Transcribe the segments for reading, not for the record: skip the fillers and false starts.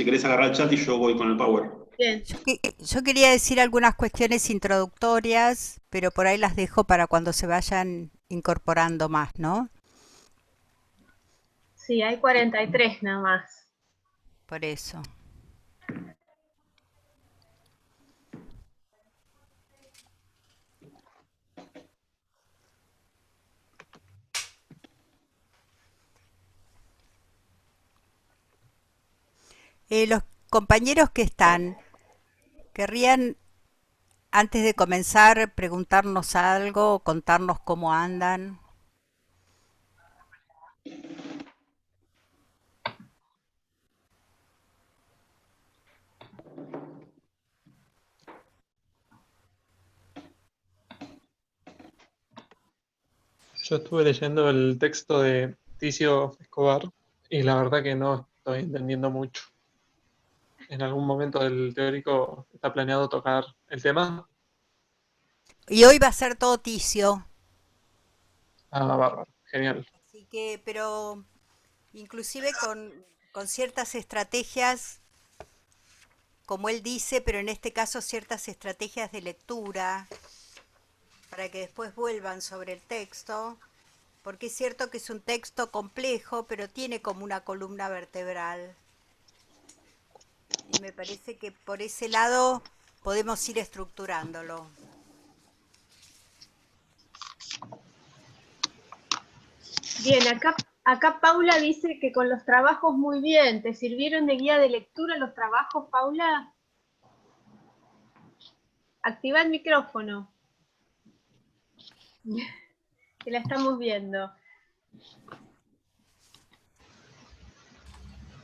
si querés agarrar el chat y yo voy con el Power. Bien. Yo quería decir algunas cuestiones introductorias, pero por ahí las dejo para cuando se vayan incorporando más, ¿no? Sí, hay 43 nada más. Por eso. Los compañeros que están, querrían, antes de comenzar, preguntarnos algo o contarnos cómo andan. Yo estuve leyendo el texto de Ticio Escobar y la verdad que no estoy entendiendo mucho. ¿En algún momento del teórico está planeado tocar el tema? Y hoy va a ser todo ticio, Ah, bárbaro, genial. así que, pero inclusive con ciertas estrategias, como él dice, pero en este caso ciertas estrategias de lectura, para que después vuelvan sobre el texto, porque es cierto que es un texto complejo, pero tiene como una columna vertebral. Y me parece que por ese lado podemos ir estructurándolo. Bien, acá Paula dice que con los trabajos muy bien. ¿Te sirvieron de guía de lectura los trabajos, Paula? Activa el micrófono, que la estamos viendo.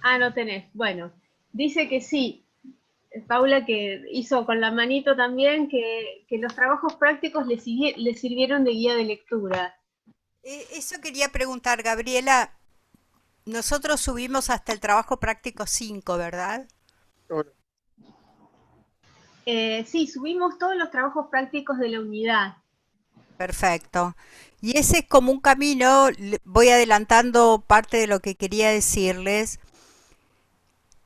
Ah, no tenés. Bueno, dice que sí. Paula, que hizo con la manito también, que los trabajos prácticos le sirvieron de guía de lectura. Eso quería preguntar, Gabriela. Nosotros subimos hasta el trabajo práctico 5, ¿verdad? Hola. Sí, subimos todos los trabajos prácticos de la unidad. Perfecto. Y ese es como un camino, voy adelantando parte de lo que quería decirles,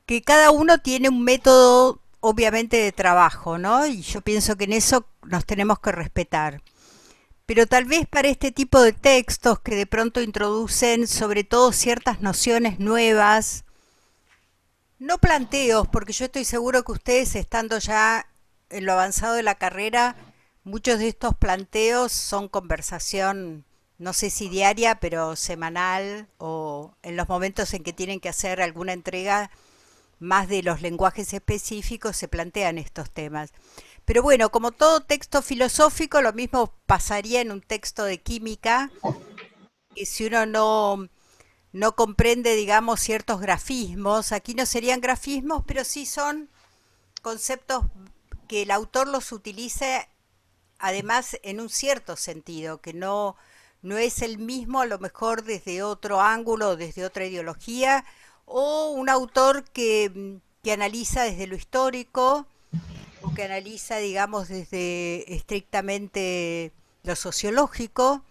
que cada uno tiene un método obviamente de trabajo, ¿no? Y yo pienso que en eso nos tenemos que respetar. Pero tal vez para este tipo de textos que de pronto introducen sobre todo ciertas nociones nuevas, no planteos, porque yo estoy seguro que ustedes estando ya en lo avanzado de la carrera, muchos de estos planteos son conversación, no sé si diaria, pero semanal o en los momentos en que tienen que hacer alguna entrega más de los lenguajes específicos se plantean estos temas. Pero bueno, como todo texto filosófico, lo mismo pasaría en un texto de química, que si uno no comprende, digamos, ciertos grafismos, aquí no serían grafismos, pero sí son conceptos que el autor los utiliza además en un cierto sentido, que no es el mismo a lo mejor desde otro ángulo, desde otra ideología, o un autor que analiza desde lo histórico o que analiza, digamos, desde estrictamente lo sociológico.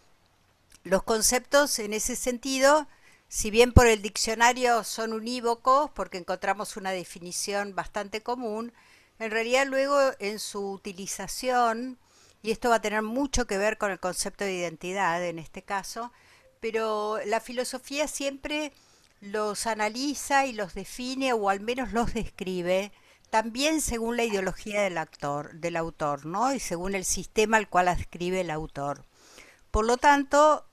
Los conceptos en ese sentido, si bien por el diccionario son unívocos, porque encontramos una definición bastante común, en realidad luego en su utilización, y esto va a tener mucho que ver con el concepto de identidad en este caso, pero la filosofía siempre los analiza y los define o al menos los describe también según la ideología del autor, ¿no? Y según el sistema al cual ascribe el autor. Por lo tanto,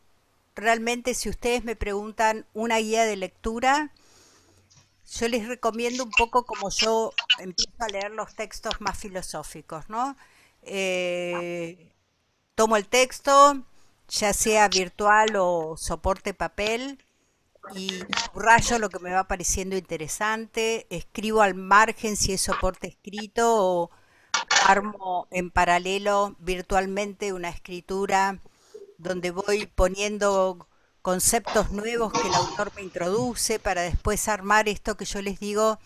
realmente si ustedes me preguntan una guía de lectura, yo les recomiendo un poco como yo empiezo a leer los textos más filosóficos, ¿no? Eh, Tomo el texto, ya sea virtual o soporte papel, y subrayo lo que me va pareciendo interesante, escribo al margen si es soporte escrito o armo en paralelo virtualmente una escritura donde voy poniendo conceptos nuevos que el autor me introduce para después armar esto que yo les digo,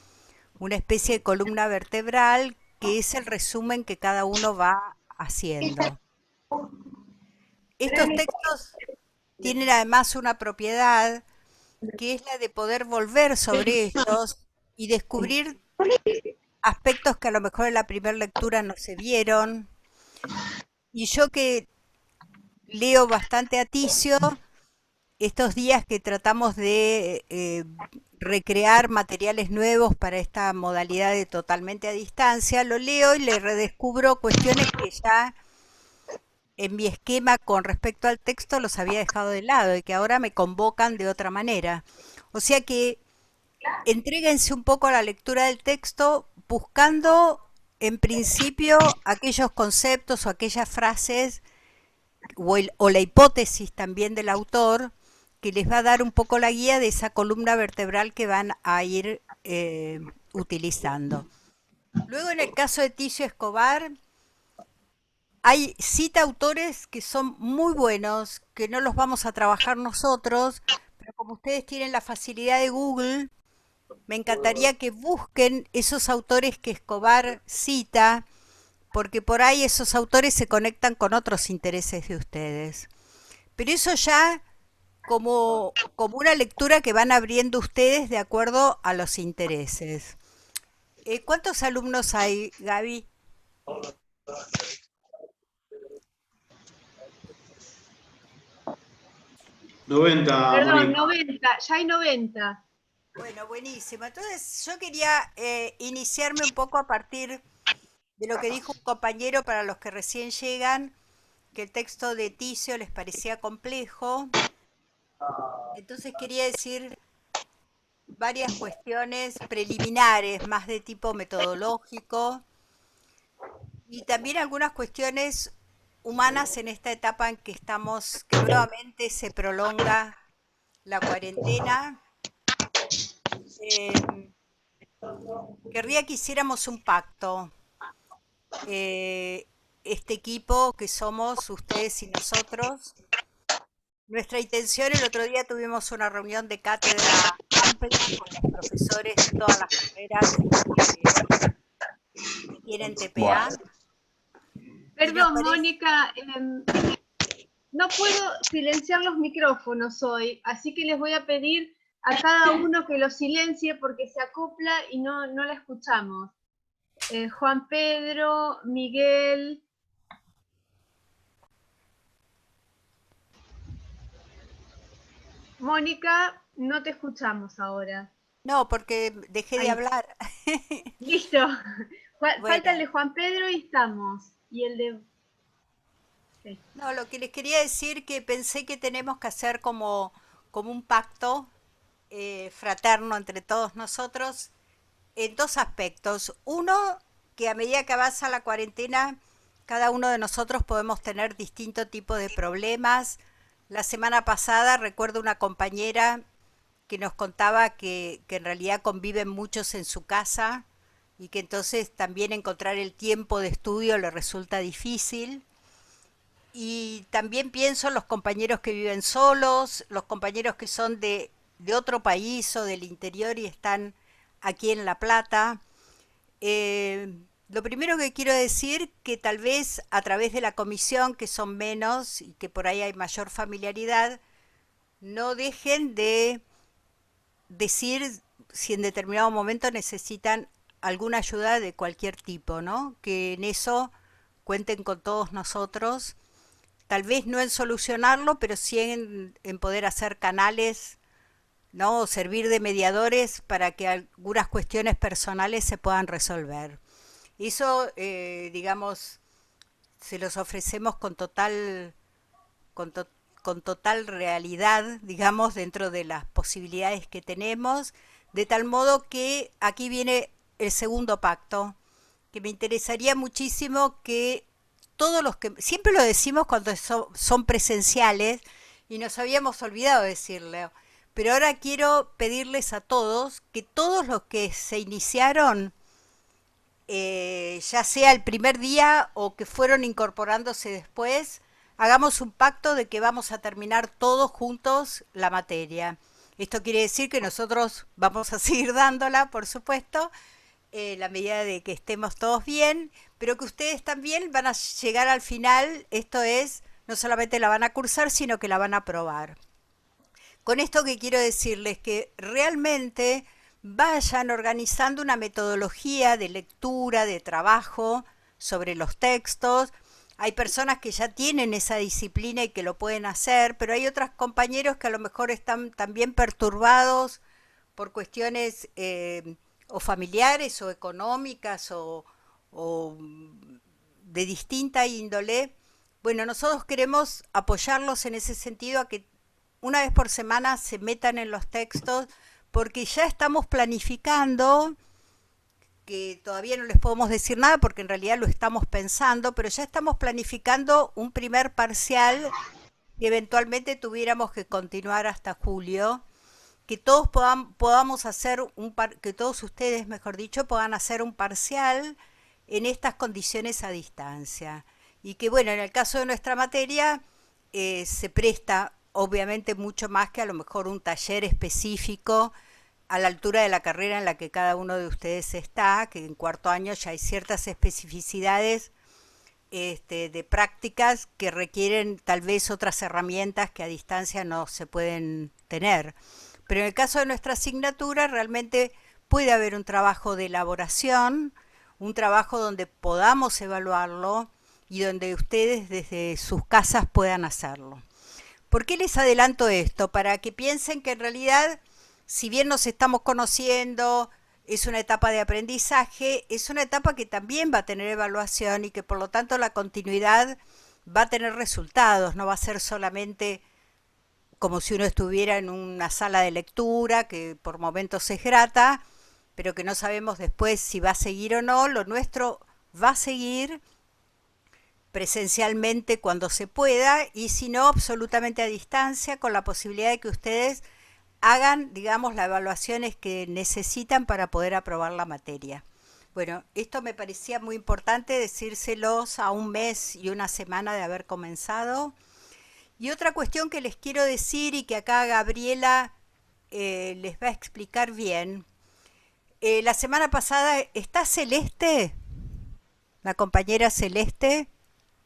una especie de columna vertebral, que es el resumen que cada uno va haciendo. Estos textos tienen además una propiedad que es la de poder volver sobre ellos y descubrir aspectos que a lo mejor en la primera lectura no se vieron. Y yo que leo bastante a Ticio, estos días que tratamos de recrear materiales nuevos para esta modalidad de totalmente a distancia, lo leo y le redescubro cuestiones que ya en mi esquema con respecto al texto los había dejado de lado y que ahora me convocan de otra manera. O sea que entréguense un poco a la lectura del texto buscando en principio aquellos conceptos o aquellas frases o la hipótesis también del autor que les va a dar un poco la guía de esa columna vertebral que van a ir utilizando. Luego en el caso de Ticio Escobar, cita autores que son muy buenos, que no los vamos a trabajar nosotros, pero como ustedes tienen la facilidad de Google, me encantaría que busquen esos autores que Escobar cita, porque por ahí esos autores se conectan con otros intereses de ustedes. Pero eso ya como una lectura que van abriendo ustedes de acuerdo a los intereses. ¿Cuántos alumnos hay, Gaby? 90, Perdón, Moni. 90, ya hay 90. Bueno, buenísimo. Entonces yo quería iniciarme un poco a partir de lo que dijo un compañero para los que recién llegan, que el texto de Ticio les parecía complejo. Entonces quería decir varias cuestiones preliminares, más de tipo metodológico, y también algunas cuestiones humanas en esta etapa en que estamos, que nuevamente se prolonga la cuarentena. Eh, Querría que hiciéramos un pacto. Este equipo que somos ustedes y nosotros. Nuestra intención, el otro día tuvimos una reunión de cátedra amplia con los profesores de todas las carreras que tienen TPA. Perdón, Mónica, no puedo silenciar los micrófonos hoy, así que les voy a pedir a cada uno que los silencie porque se acopla y no la escuchamos. Juan Pedro, Miguel. Mónica, no te escuchamos ahora. No, porque dejé de Ahí. hablar. Listo. Bueno. Falta el de Juan Pedro y estamos. Y el de... Sí. No, lo que les quería decir que pensé que tenemos que hacer como un pacto fraterno entre todos nosotros en dos aspectos. Uno, que a medida que avanza la cuarentena, cada uno de nosotros podemos tener distinto tipo de problemas. La semana pasada recuerdo una compañera que nos contaba que en realidad conviven muchos en su casa y que entonces también encontrar el tiempo de estudio le resulta difícil. Y también pienso en los compañeros que viven solos, los compañeros que son de otro país o del interior y están aquí en La Plata. Lo primero que quiero decir que tal vez a través de la comisión, que son menos y que por ahí hay mayor familiaridad, no dejen de decir si en determinado momento necesitan alguna ayuda de cualquier tipo, ¿no? Que en eso cuenten con todos nosotros. Tal vez no en solucionarlo, pero sí en poder hacer canales, ¿no? O servir de mediadores para que algunas cuestiones personales se puedan resolver. Eso, digamos, se los ofrecemos con total realidad, digamos, dentro de las posibilidades que tenemos, de tal modo que aquí viene el segundo pacto, que me interesaría muchísimo que todos los que, siempre lo decimos cuando son presenciales y nos habíamos olvidado de decirlo, pero ahora quiero pedirles a todos que todos los que se iniciaron, ya sea el primer día o que fueron incorporándose después, hagamos un pacto de que vamos a terminar todos juntos la materia. Esto quiere decir que nosotros vamos a seguir dándola, por supuesto, la medida de que estemos todos bien, pero que ustedes también van a llegar al final, esto es, no solamente la van a cursar, sino que la van a aprobar. Con esto que quiero decirles que realmente vayan organizando una metodología de lectura, de trabajo sobre los textos. Hay personas que ya tienen esa disciplina y que lo pueden hacer, pero hay otros compañeros que a lo mejor están también perturbados por cuestiones o familiares o económicas o de distinta índole. Bueno, nosotros queremos apoyarlos en ese sentido a que una vez por semana se metan en los textos, porque ya estamos planificando, que todavía no les podemos decir nada porque en realidad lo estamos pensando, pero ya estamos planificando un primer parcial que eventualmente tuviéramos que continuar hasta julio, que todos podamos hacer que todos ustedes, mejor dicho, puedan hacer un parcial en estas condiciones a distancia. Y que bueno, en el caso de nuestra materia se presta obviamente mucho más que a lo mejor un taller específico a la altura de la carrera en la que cada uno de ustedes está, que en cuarto año ya hay ciertas especificidades de prácticas que requieren tal vez otras herramientas que a distancia no se pueden tener. Pero en el caso de nuestra asignatura realmente puede haber un trabajo de elaboración, un trabajo donde podamos evaluarlo y donde ustedes desde sus casas puedan hacerlo. ¿Por qué les adelanto esto? Para que piensen que en realidad, si bien nos estamos conociendo, es una etapa de aprendizaje, es una etapa que también va a tener evaluación y que por lo tanto la continuidad va a tener resultados, no va a ser solamente como si uno estuviera en una sala de lectura, que por momentos es grata, pero que no sabemos después si va a seguir o no. Lo nuestro va a seguir presencialmente cuando se pueda y si no, absolutamente a distancia, con la posibilidad de que ustedes hagan, digamos, las evaluaciones que necesitan para poder aprobar la materia. Bueno, esto me parecía muy importante decírselos a un mes y una semana de haber comenzado. Y otra cuestión que les quiero decir y que acá Gabriela les va a explicar bien. La semana pasada, ¿está Celeste? La compañera Celeste.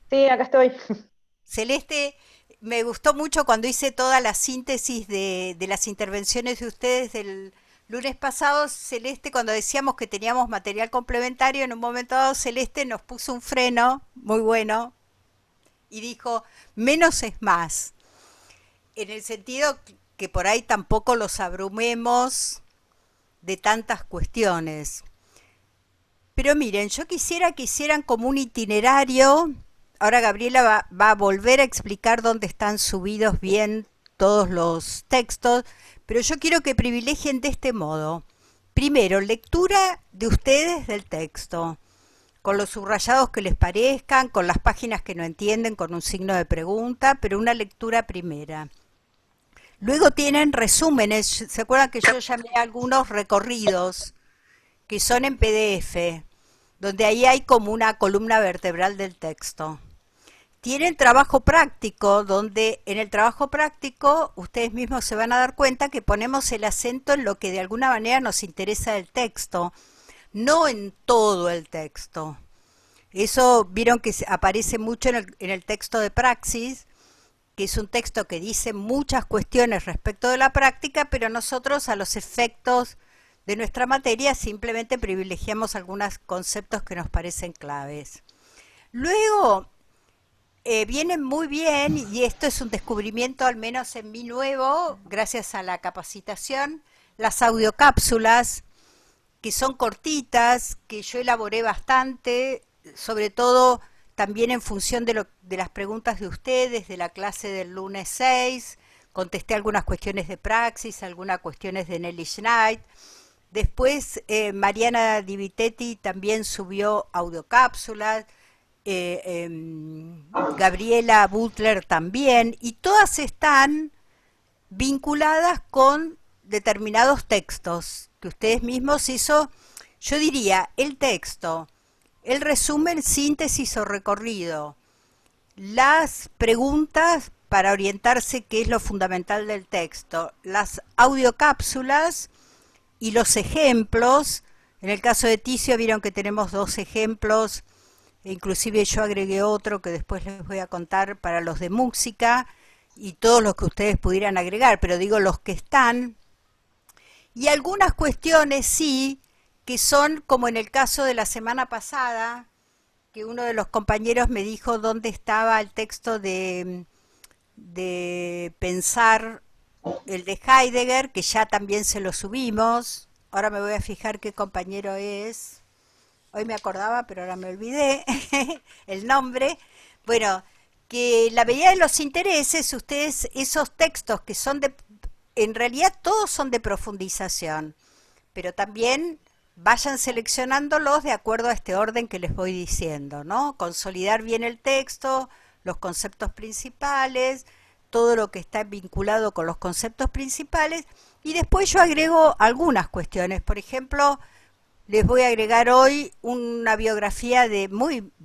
Sí, acá estoy. Celeste, me gustó mucho cuando hice toda la síntesis de las intervenciones de ustedes del lunes pasado. Celeste, cuando decíamos que teníamos material complementario, en un momento dado Celeste nos puso un freno muy bueno y dijo, menos es más, en el sentido que por ahí tampoco los abrumemos de tantas cuestiones. Pero miren, yo quisiera que hicieran como un itinerario. Ahora Gabriela va a volver a explicar dónde están subidos bien todos los textos, pero yo quiero que privilegien de este modo. Primero, lectura de ustedes del texto, con los subrayados que les parezcan, con las páginas que no entienden, con un signo de pregunta, pero una lectura primera. Luego tienen resúmenes. ¿Se acuerdan que yo llamé a algunos recorridos que son en PDF, donde ahí hay como una columna vertebral del texto? Tienen trabajo práctico, donde en el trabajo práctico ustedes mismos se van a dar cuenta que ponemos el acento en lo que de alguna manera nos interesa del texto, no en todo el texto. Eso vieron que aparece mucho en el texto de praxis, que es un texto que dice muchas cuestiones respecto de la práctica, pero nosotros a los efectos de nuestra materia simplemente privilegiamos algunos conceptos que nos parecen claves. Luego vienen muy bien, y esto es un descubrimiento al menos en mí nuevo, gracias a la capacitación, las audiocápsulas, que son cortitas, que yo elaboré bastante, sobre todo también en función de las preguntas de ustedes, de la clase del lunes 6, contesté algunas cuestiones de praxis, algunas cuestiones de Nelly Schneid. Después Mariana Di Vitetti también subió audiocápsulas, Gabriela Butler también, y todas están vinculadas con determinados textos que ustedes mismos hizo, yo diría, el texto, el resumen, síntesis o recorrido, las preguntas para orientarse qué es lo fundamental del texto, las audiocápsulas y los ejemplos. En el caso de Ticio vieron que tenemos 2 ejemplos, inclusive yo agregué otro que después les voy a contar para los de música y todos los que ustedes pudieran agregar, pero digo los que están. Y algunas cuestiones sí, que son como en el caso de la semana pasada, que uno de los compañeros me dijo dónde estaba el texto de pensar el de Heidegger, que ya también se lo subimos. Ahora me voy a fijar qué compañero es. Hoy me acordaba, pero ahora me olvidé el nombre. Bueno, que la medida de los intereses, ustedes, esos textos que son de, en realidad todos son de profundización, pero también vayan seleccionándolos de acuerdo a este orden que les voy diciendo, ¿no? Consolidar bien el texto, los conceptos principales, todo lo que está vinculado con los conceptos principales, y después yo agrego algunas cuestiones. Por ejemplo, les voy a agregar hoy una biografía de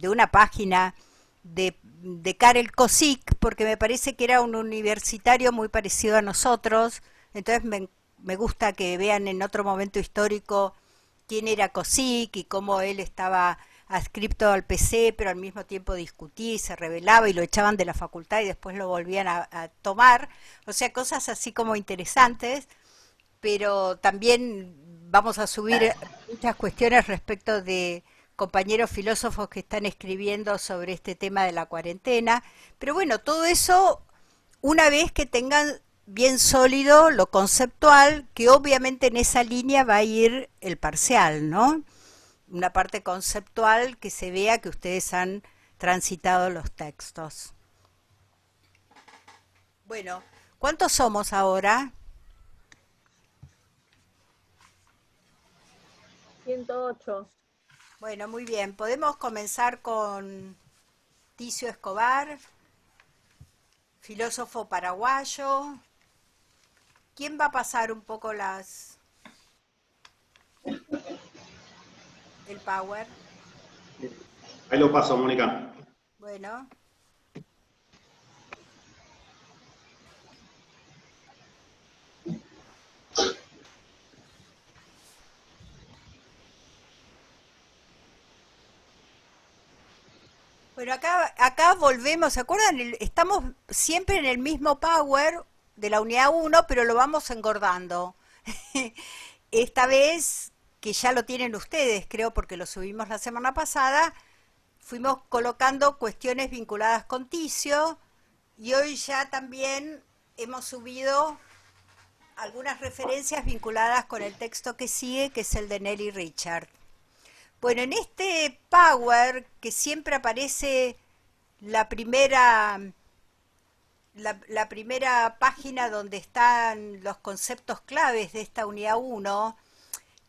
una página de Karel Kosik, porque me parece que era un universitario muy parecido a nosotros. Entonces me gusta que vean en otro momento histórico quién era Kosik y cómo él estaba adscripto al PC, pero al mismo tiempo discutía y se rebelaba y lo echaban de la facultad y después lo volvían a tomar. O sea, cosas así como interesantes, pero también vamos a subir muchas cuestiones respecto de compañeros filósofos que están escribiendo sobre este tema de la cuarentena. Pero bueno, todo eso una vez que tengan bien sólido lo conceptual, que obviamente en esa línea va a ir el parcial, ¿no? Una parte conceptual que se vea que ustedes han transitado los textos. Bueno, ¿cuántos somos ahora? 108. Bueno, muy bien. Podemos comenzar con Ticio Escobar, filósofo paraguayo. ¿Quién va a pasar un poco el power? Ahí lo paso, Mónica. Bueno. Bueno, acá volvemos, ¿se acuerdan? Estamos siempre en el mismo power de la unidad 1, pero lo vamos engordando. Esta vez, que ya lo tienen ustedes, creo, porque lo subimos la semana pasada, fuimos colocando cuestiones vinculadas con Ticio, y hoy ya también hemos subido algunas referencias vinculadas con el texto que sigue, que es el de Nelly Richard. Bueno, en este power que siempre aparece la primera página donde están los conceptos claves de esta unidad 1,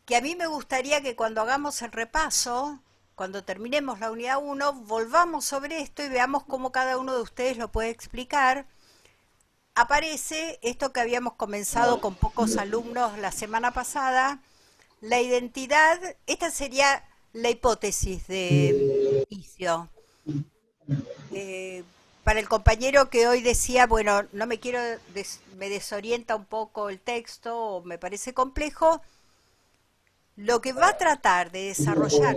que a mí me gustaría que cuando hagamos el repaso, cuando terminemos la unidad 1, volvamos sobre esto y veamos cómo cada uno de ustedes lo puede explicar. Aparece esto que habíamos comenzado con pocos alumnos la semana pasada, la identidad. Esta sería la hipótesis de Ticio. Para el compañero que hoy decía, bueno, no me quiero, me desorienta un poco el texto, o me parece complejo, lo que va a tratar de desarrollar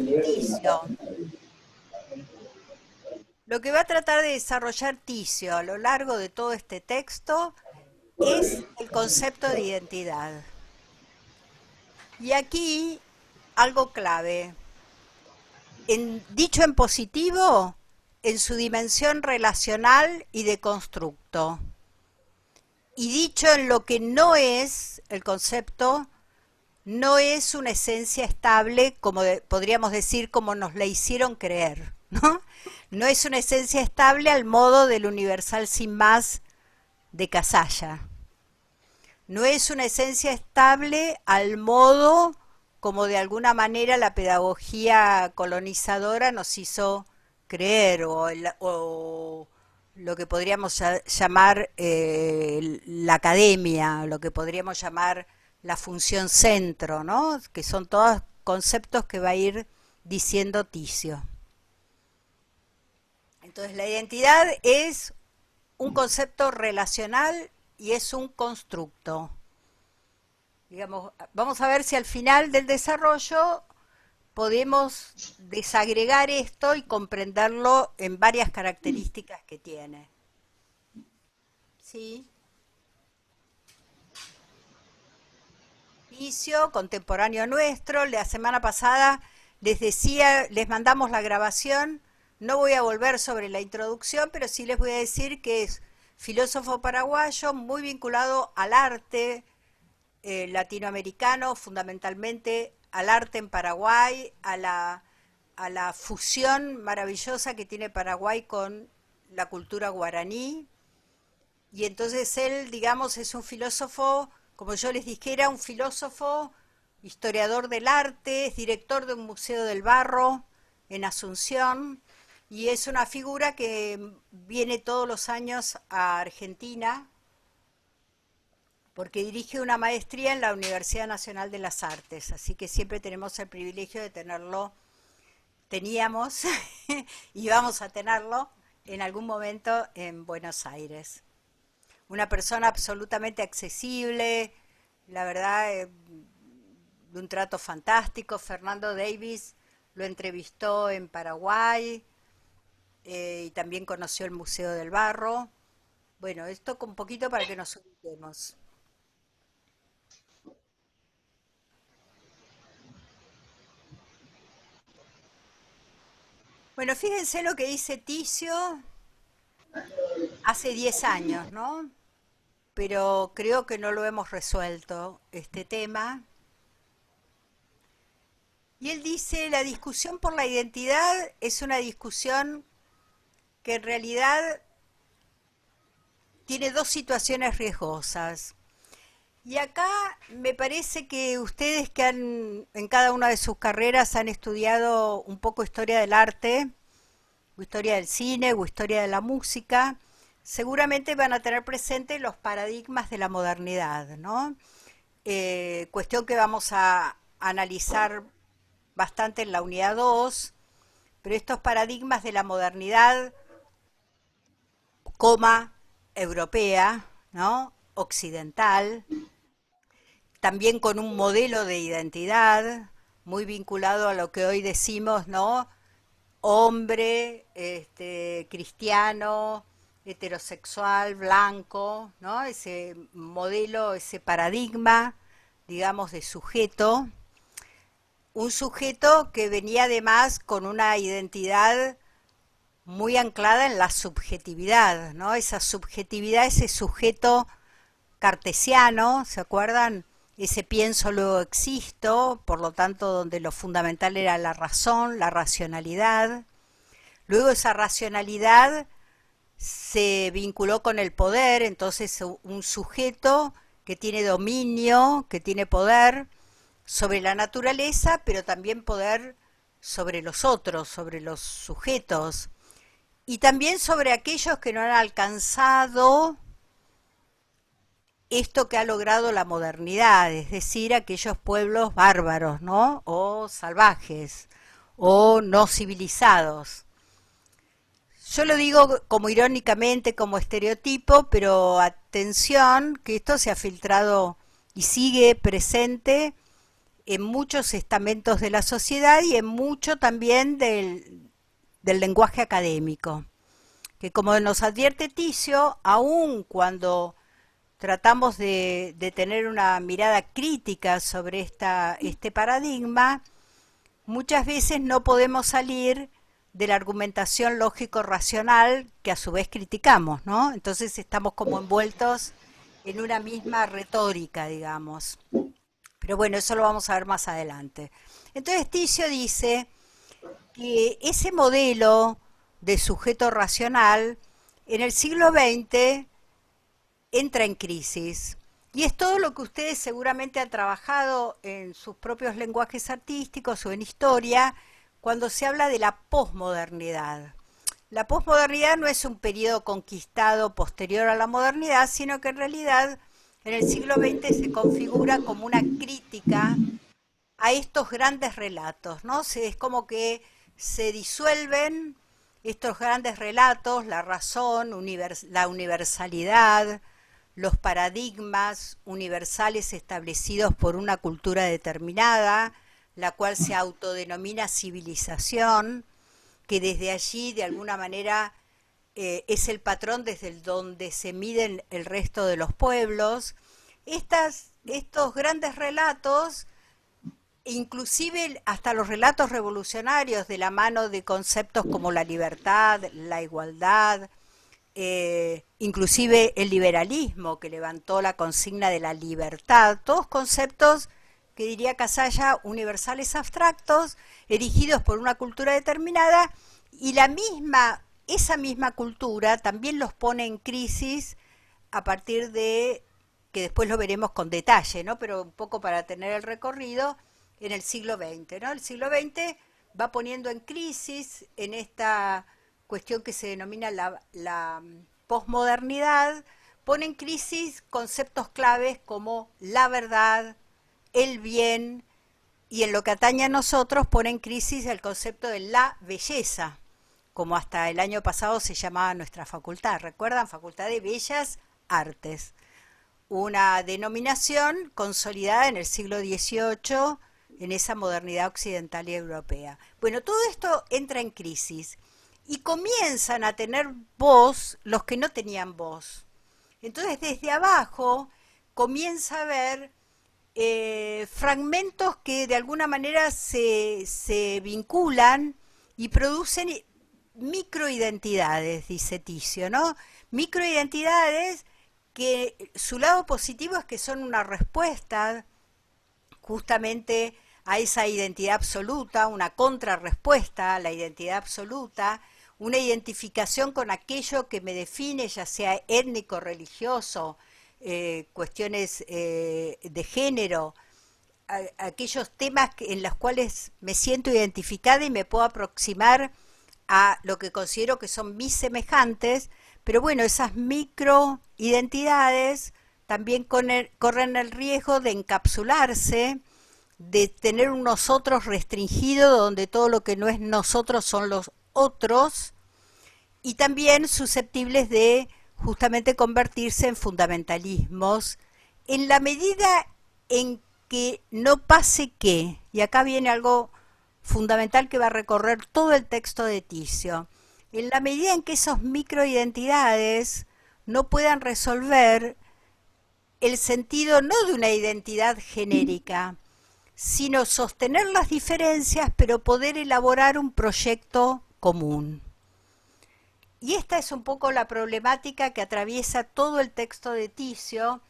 Ticio, a lo largo de todo este texto es el concepto de identidad. Y aquí algo clave. Dicho en positivo, en su dimensión relacional y de constructo. Y dicho en lo que no es el concepto, no es una esencia estable, como podríamos decir, como nos la hicieron creer, ¿no? No es una esencia estable al modo del universal sin más de Casalla. No es una esencia estable al modo como de alguna manera la pedagogía colonizadora nos hizo creer, o lo que podríamos llamar la academia, lo que podríamos llamar la función centro, ¿no? Que son todos conceptos que va a ir diciendo Ticio. Entonces la identidad es un concepto relacional y es un constructo. Digamos, vamos a ver si al final del desarrollo podemos desagregar esto y comprenderlo en varias características que tiene. ¿Sí? Ticio, contemporáneo nuestro. La semana pasada les decía, les mandamos la grabación. No voy a volver sobre la introducción, pero sí les voy a decir que es filósofo paraguayo muy vinculado al arte latinoamericano, fundamentalmente al arte en Paraguay, a la fusión maravillosa que tiene Paraguay con la cultura guaraní. Y entonces él, digamos, es un filósofo, como yo les dijera, un filósofo, historiador del arte, es director de un museo del barro en Asunción, y es una figura que viene todos los años a Argentina porque dirige una maestría en la Universidad Nacional de las Artes, así que siempre tenemos el privilegio de tenerlo, teníamos y vamos a tenerlo en algún momento en Buenos Aires. Una persona absolutamente accesible, la verdad, de un trato fantástico. Fernando Davis lo entrevistó en Paraguay y también conoció el Museo del Barro. Bueno, esto un poquito para que nos ubiquemos. Bueno, fíjense lo que dice Ticio hace 10 años, ¿no? Pero creo que no lo hemos resuelto este tema. Y él dice, la discusión por la identidad es una discusión que en realidad tiene dos situaciones riesgosas. Y acá me parece que ustedes que en cada una de sus carreras han estudiado un poco historia del arte, o historia del cine, o historia de la música, seguramente van a tener presente los paradigmas de la modernidad, ¿no? Cuestión que vamos a analizar bastante en la unidad 2, pero estos paradigmas de la modernidad, europea, ¿no? Occidental, también con un modelo de identidad muy vinculado a lo que hoy decimos, ¿no? Hombre, cristiano, heterosexual, blanco, ¿no? Ese modelo, ese paradigma, digamos, de sujeto. Un sujeto que venía además con una identidad muy anclada en la subjetividad, ¿no? Esa subjetividad, ese sujeto cartesiano, ¿se acuerdan? Ese pienso luego existo, por lo tanto donde lo fundamental era la razón, la racionalidad. Luego esa racionalidad se vinculó con el poder, entonces un sujeto que tiene dominio, que tiene poder sobre la naturaleza, pero también poder sobre los otros, sobre los sujetos, y también sobre aquellos que no han alcanzado esto que ha logrado la modernidad, es decir, aquellos pueblos bárbaros, ¿no? O salvajes, o no civilizados. Yo lo digo como irónicamente, como estereotipo, pero atención, que esto se ha filtrado y sigue presente en muchos estamentos de la sociedad y en mucho también del lenguaje académico. Que como nos advierte Ticio, aun cuando tratamos de tener una mirada crítica sobre este paradigma, muchas veces no podemos salir de la argumentación lógico-racional que a su vez criticamos, ¿no? Entonces estamos como envueltos en una misma retórica, digamos. Pero bueno, eso lo vamos a ver más adelante. Entonces Ticio dice que ese modelo de sujeto racional en el siglo XX entra en crisis. Y es todo lo que ustedes seguramente han trabajado en sus propios lenguajes artísticos o en historia, cuando se habla de la posmodernidad. La posmodernidad no es un periodo conquistado posterior a la modernidad, sino que en realidad en el siglo XX se configura como una crítica a estos grandes relatos, ¿no? Es como que se disuelven estos grandes relatos, la razón, la universalidad, los paradigmas universales establecidos por una cultura determinada, la cual se autodenomina civilización, que desde allí de alguna manera es el patrón desde donde se miden el resto de los pueblos. estos grandes relatos, inclusive hasta los relatos revolucionarios, de la mano de conceptos como la libertad, la igualdad, inclusive el liberalismo, que levantó la consigna de la libertad, todos conceptos que diría Casalla universales abstractos, erigidos por una cultura determinada, y esa misma cultura también los pone en crisis a partir de, que después lo veremos con detalle, ¿no? Pero un poco para tener el recorrido, en el siglo XX, ¿no? El siglo XX va poniendo en crisis, en esta cuestión que se denomina la posmodernidad, pone en crisis conceptos claves como la verdad, el bien, y en lo que atañe a nosotros pone en crisis el concepto de la belleza, como hasta el año pasado se llamaba nuestra facultad. ¿Recuerdan? Facultad de Bellas Artes. Una denominación consolidada en el siglo XVIII, en esa modernidad occidental y europea. Bueno, todo esto entra en crisis y comienzan a tener voz los que no tenían voz. Entonces, desde abajo comienza a haber fragmentos que de alguna manera se vinculan y producen microidentidades, dice Ticio, ¿no? Microidentidades que su lado positivo es que son una respuesta justamente a esa identidad absoluta, una contrarrespuesta a la identidad absoluta, una identificación con aquello que me define, ya sea étnico, religioso, cuestiones de género, aquellos temas en los cuales me siento identificada y me puedo aproximar a lo que considero que son mis semejantes, pero bueno, esas microidentidades también corren el riesgo de encapsularse, de tener un nosotros restringido, donde todo lo que no es nosotros son los otros, y también susceptibles de justamente convertirse en fundamentalismos, en la medida en que no pase que, y acá viene algo fundamental que va a recorrer todo el texto de Ticio, en la medida en que esos microidentidades no puedan resolver el sentido no de una identidad genérica, sino sostener las diferencias, pero poder elaborar un proyecto común. Y esta es un poco la problemática que atraviesa todo el texto de Ticio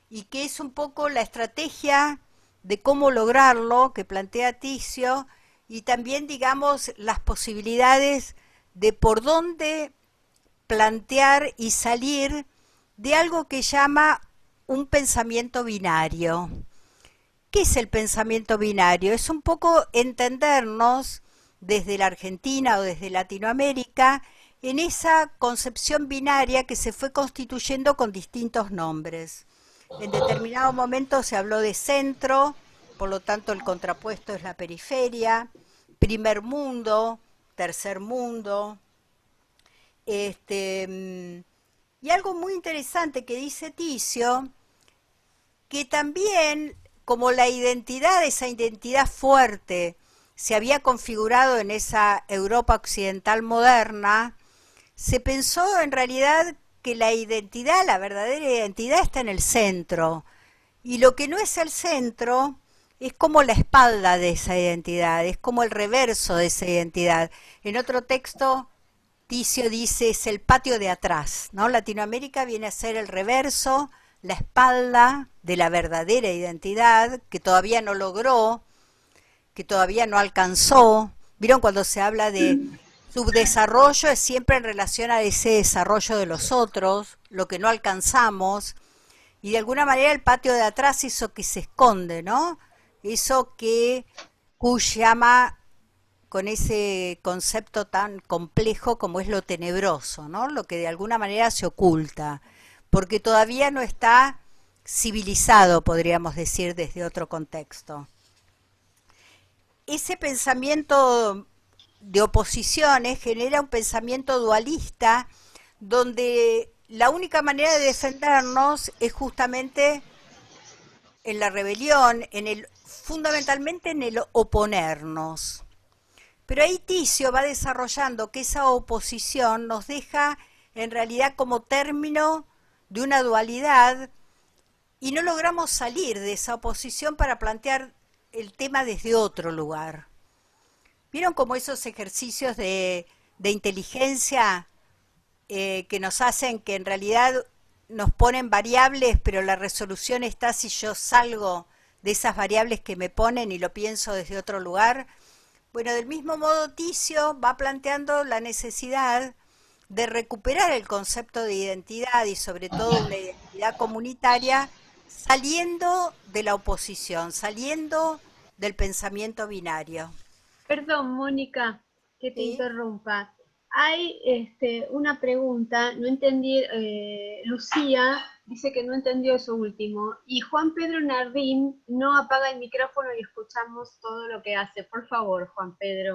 y que es un poco la estrategia de cómo lograrlo que plantea Ticio, y también, digamos, las posibilidades de por dónde plantear y salir de algo que llama un pensamiento binario. ¿Qué es el pensamiento binario? Es un poco entendernos desde la Argentina o desde Latinoamérica en esa concepción binaria que se fue constituyendo con distintos nombres. En determinado momento se habló de centro, por lo tanto el contrapuesto es la periferia, primer mundo, tercer mundo. Y algo muy interesante que dice Ticio, que también como la identidad, esa identidad fuerte, se había configurado en esa Europa occidental moderna, se pensó en realidad que la identidad, la verdadera identidad está en el centro, y lo que no es el centro es como la espalda de esa identidad, es como el reverso de esa identidad. En otro texto, Ticio dice, es el patio de atrás, ¿no? Latinoamérica viene a ser el reverso, la espalda de la verdadera identidad, que todavía no logró, que todavía no alcanzó. ¿Vieron cuando se habla de subdesarrollo? Es siempre en relación a ese desarrollo de los otros, lo que no alcanzamos, y de alguna manera el patio de atrás, eso que se esconde, ¿no? Eso que Kusch llama, con ese concepto tan complejo como es lo tenebroso, ¿no? Lo que de alguna manera se oculta, porque todavía no está civilizado, podríamos decir, desde otro contexto. Ese pensamiento de oposiciones genera un pensamiento dualista, donde la única manera de defendernos es justamente en la rebelión, fundamentalmente en el oponernos. Pero ahí Ticio va desarrollando que esa oposición nos deja en realidad como término de una dualidad y no logramos salir de esa oposición para plantear el tema desde otro lugar. ¿Vieron como esos ejercicios de inteligencia que nos hacen que en realidad nos ponen variables, pero la resolución está si yo salgo de esas variables que me ponen y lo pienso desde otro lugar? Bueno, del mismo modo Ticio va planteando la necesidad de recuperar el concepto de identidad y sobre todo una identidad comunitaria saliendo de la oposición, saliendo del pensamiento binario. Perdón, Mónica, que te ¿Sí? interrumpa. Hay una pregunta, no entendí, Lucía dice que no entendió eso último, y Juan Pedro Nardín no apaga el micrófono y escuchamos todo lo que hace. Por favor, Juan Pedro.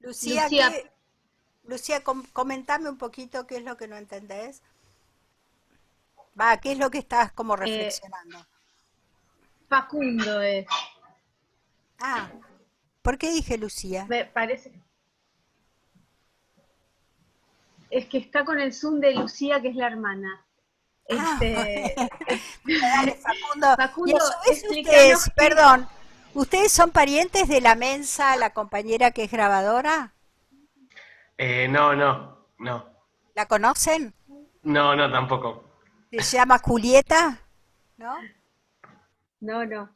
Lucía, Lucía, Lucía, comentame un poquito qué es lo que no entendés. Va, qué es lo que estás como reflexionando. Facundo es, Ah, ¿por qué dije Lucía? me parece, es que está con el Zoom de Lucía, que es la hermana. Ah, Este, bueno, dale, Facundo. Y a Facundo, su vez explícanos ustedes, perdón, ¿ustedes son parientes de la Mensa, la compañera que es grabadora? No, no, no. ¿La conocen? No, no, tampoco. Se llama Julieta, ¿no? No, no.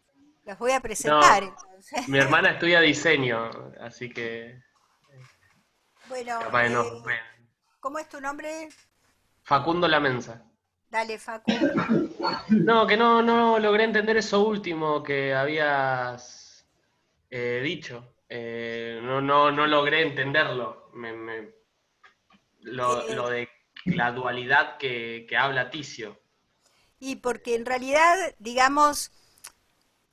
Los voy a presentar No, entonces. mi hermana estudia diseño, así que Bueno, capaz que no. Bueno. ¿cómo es tu nombre? Facundo Lamensa. Dale, Facu. No, que no logré entender eso último que habías dicho. No logré entenderlo. Lo Eh, de la dualidad que habla Ticio. y porque en realidad, digamos,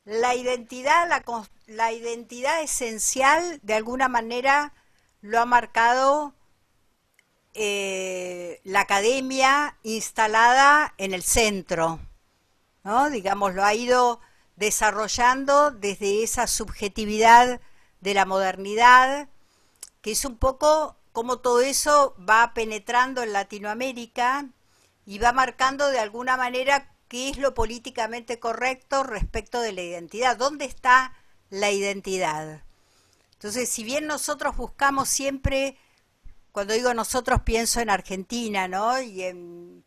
la identidad, la identidad esencial, de alguna manera, lo ha marcado la academia instalada en el centro, ¿no? Digamos, lo ha ido desarrollando desde esa subjetividad de la modernidad, que es un poco como todo eso va penetrando en Latinoamérica y va marcando de alguna manera qué es lo políticamente correcto respecto de la identidad, dónde está la identidad. Entonces, si bien nosotros buscamos siempre, cuando digo nosotros pienso en Argentina, ¿no? Y en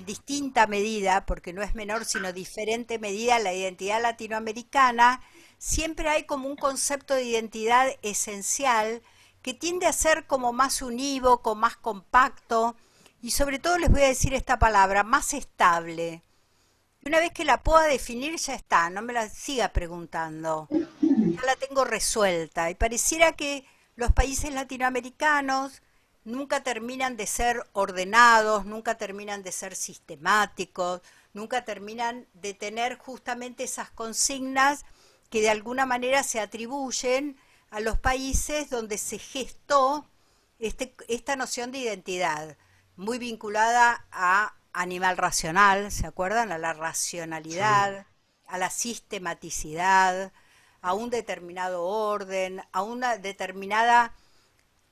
distinta medida, porque no es menor sino diferente medida, la identidad latinoamericana, siempre hay como un concepto de identidad esencial que tiende a ser como más unívoco, más compacto y sobre todo les voy a decir esta palabra, más estable. Y una vez que la pueda definir ya está, no me la siga preguntando, ya la tengo resuelta y pareciera que los países latinoamericanos nunca terminan de ser ordenados, nunca terminan de ser sistemáticos, nunca terminan de tener justamente esas consignas que de alguna manera se atribuyen a los países donde se gestó esta noción de identidad, muy vinculada a animal racional, ¿se acuerdan? A la Sí. racionalidad, a la sistematicidad, a un determinado orden, a una determinada,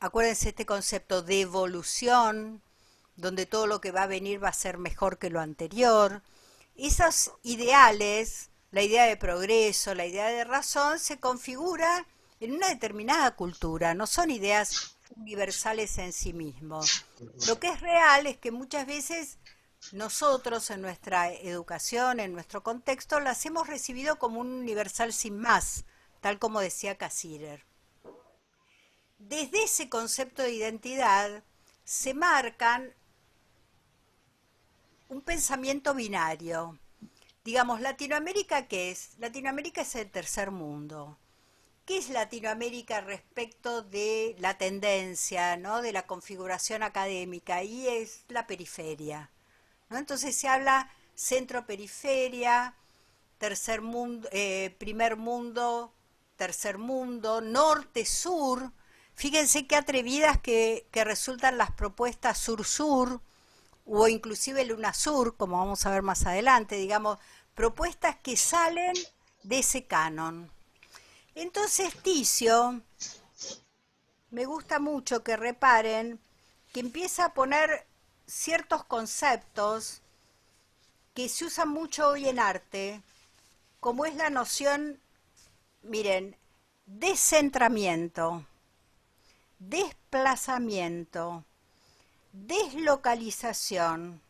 acuérdense este concepto de evolución, donde todo lo que va a venir va a ser mejor que lo anterior. Esos ideales, la idea de progreso, la idea de razón, se configura en una determinada cultura, no son ideas universales en sí mismos. Lo que es real es que muchas veces nosotros en nuestra educación, en nuestro contexto, las hemos recibido como un universal sin más, tal como decía Cassirer. Desde ese concepto de identidad se marcan un pensamiento binario. Digamos, ¿Latinoamérica qué es? Latinoamérica es el tercer mundo. ¿Qué es Latinoamérica respecto de la tendencia, ¿no? De la configuración académica? Y es la periferia, ¿no? Entonces se habla centro-periferia, tercer mundo, primer mundo, tercer mundo, norte-sur. Fíjense qué atrevidas que resultan las propuestas sur-sur o inclusive el UNASUR, como vamos a ver más adelante, digamos, propuestas que salen de ese canon. Entonces Ticio, me gusta mucho que reparen que empieza a poner ciertos conceptos que se usa mucho hoy en arte, como es la noción, miren, descentramiento, desplazamiento, deslocalización.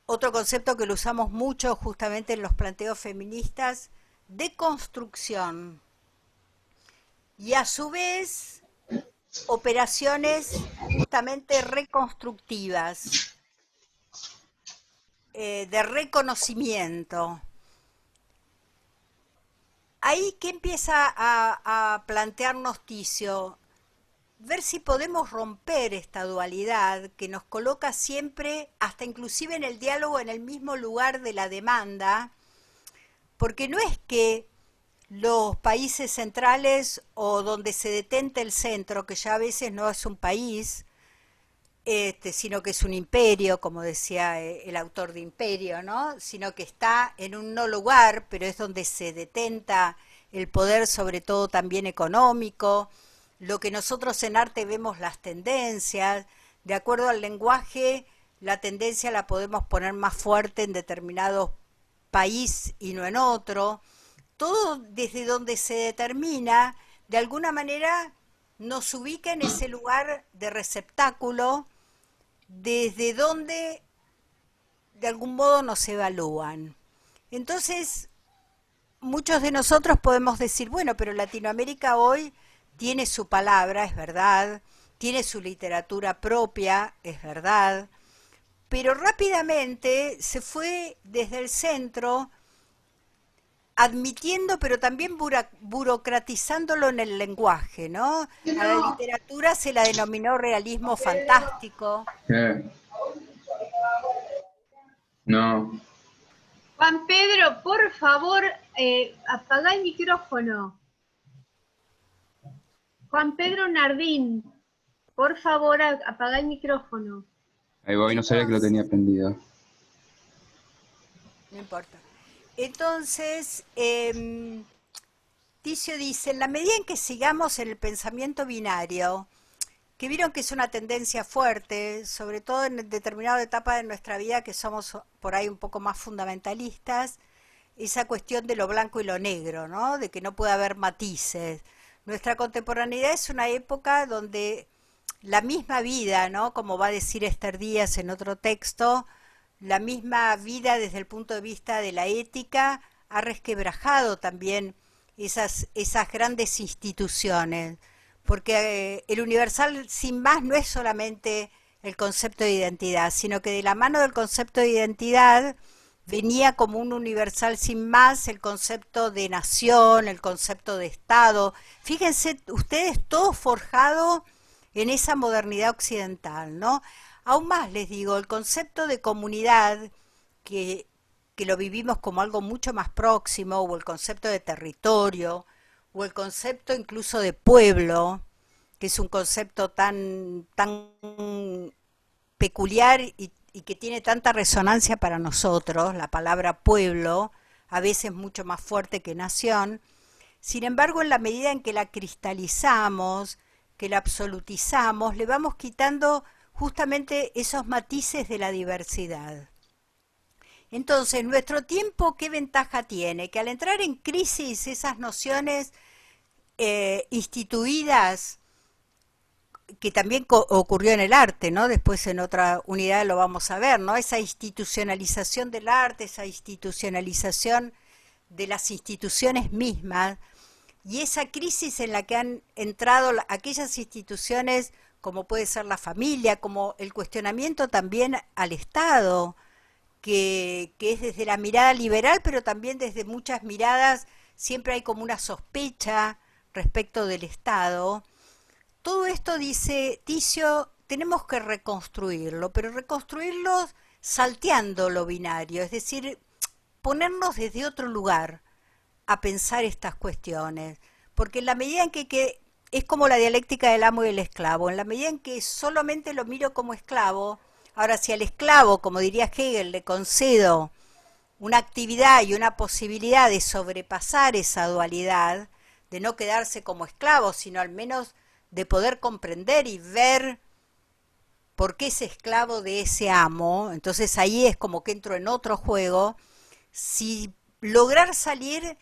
Otro concepto que lo usamos mucho justamente en los planteos feministas, deconstrucción. Y a su vez, operaciones justamente reconstructivas, de reconocimiento. Ahí que empieza a plantearnos Ticio, ver si podemos romper esta dualidad que nos coloca siempre, hasta inclusive en el diálogo, en el mismo lugar de la demanda, porque no es que los países centrales o donde se detente el centro, que ya a veces no es un país, sino que es un imperio, como decía el autor de Imperio, ¿no? Sino que está en un no lugar, pero es donde se detenta el poder, sobre todo también económico. Lo que nosotros en arte vemos las tendencias, de acuerdo al lenguaje, la tendencia la podemos poner más fuerte en determinado país y no en otro. Todo desde donde se determina, de alguna manera nos ubica en ese lugar de receptáculo, desde donde de algún modo nos evalúan. Entonces, muchos de nosotros podemos decir, bueno, pero Latinoamérica hoy tiene su palabra, es verdad, tiene su literatura propia, es verdad, pero rápidamente se fue desde el centro admitiendo, pero también burocratizándolo en el lenguaje, ¿no? A la literatura se la denominó realismo fantástico. No. Juan Pedro, por favor, apagá el micrófono. Juan Pedro Nardín, por favor, apagá el micrófono. Ahí voy, no sabía que lo tenía prendido. No importa. Entonces, Ticio dice, en la medida en que sigamos en el pensamiento binario, que vieron que es una tendencia fuerte, sobre todo en determinada etapa de nuestra vida que somos por ahí un poco más fundamentalistas, esa cuestión de lo blanco y lo negro, ¿no? De que no puede haber matices. Nuestra contemporaneidad es una época donde la misma vida, ¿no? Como va a decir Esther Díaz en otro texto, la misma vida desde el punto de vista de la ética ha resquebrajado también esas grandes instituciones, porque el universal sin más no es solamente el concepto de identidad, sino que de la mano del concepto de identidad venía como un universal sin más el concepto de nación, el concepto de Estado. Fíjense ustedes, todo forjado en esa modernidad occidental, ¿no? Aún más les digo, el concepto de comunidad, que lo vivimos como algo mucho más próximo, o el concepto de territorio, o el concepto incluso de pueblo, que es un concepto tan peculiar y que tiene tanta resonancia para nosotros, la palabra pueblo, a veces mucho más fuerte que nación. Sin embargo, en la medida en que la cristalizamos, que la absolutizamos, le vamos quitando justamente esos matices de la diversidad. Entonces, nuestro tiempo, ¿qué ventaja tiene? Que al entrar en crisis, esas nociones instituidas, que también ocurrió en el arte, ¿no? Después en otra unidad lo vamos a ver, ¿no? Esa institucionalización del arte, esa institucionalización de las instituciones mismas, y esa crisis en la que han entrado aquellas instituciones como puede ser la familia, como el cuestionamiento también al Estado, que es desde la mirada liberal, pero también desde muchas miradas siempre hay como una sospecha respecto del Estado. Todo esto, dice Ticio, tenemos que reconstruirlo, pero reconstruirlo salteando lo binario, es decir, ponernos desde otro lugar a pensar estas cuestiones, porque en la medida en que es como la dialéctica del amo y el esclavo, en la medida en que solamente lo miro como esclavo, ahora si al esclavo, como diría Hegel, le concedo una actividad y una posibilidad de sobrepasar esa dualidad, de no quedarse como esclavo, sino al menos de poder comprender y ver por qué es esclavo de ese amo, entonces ahí es como que entro en otro juego, si lograr salir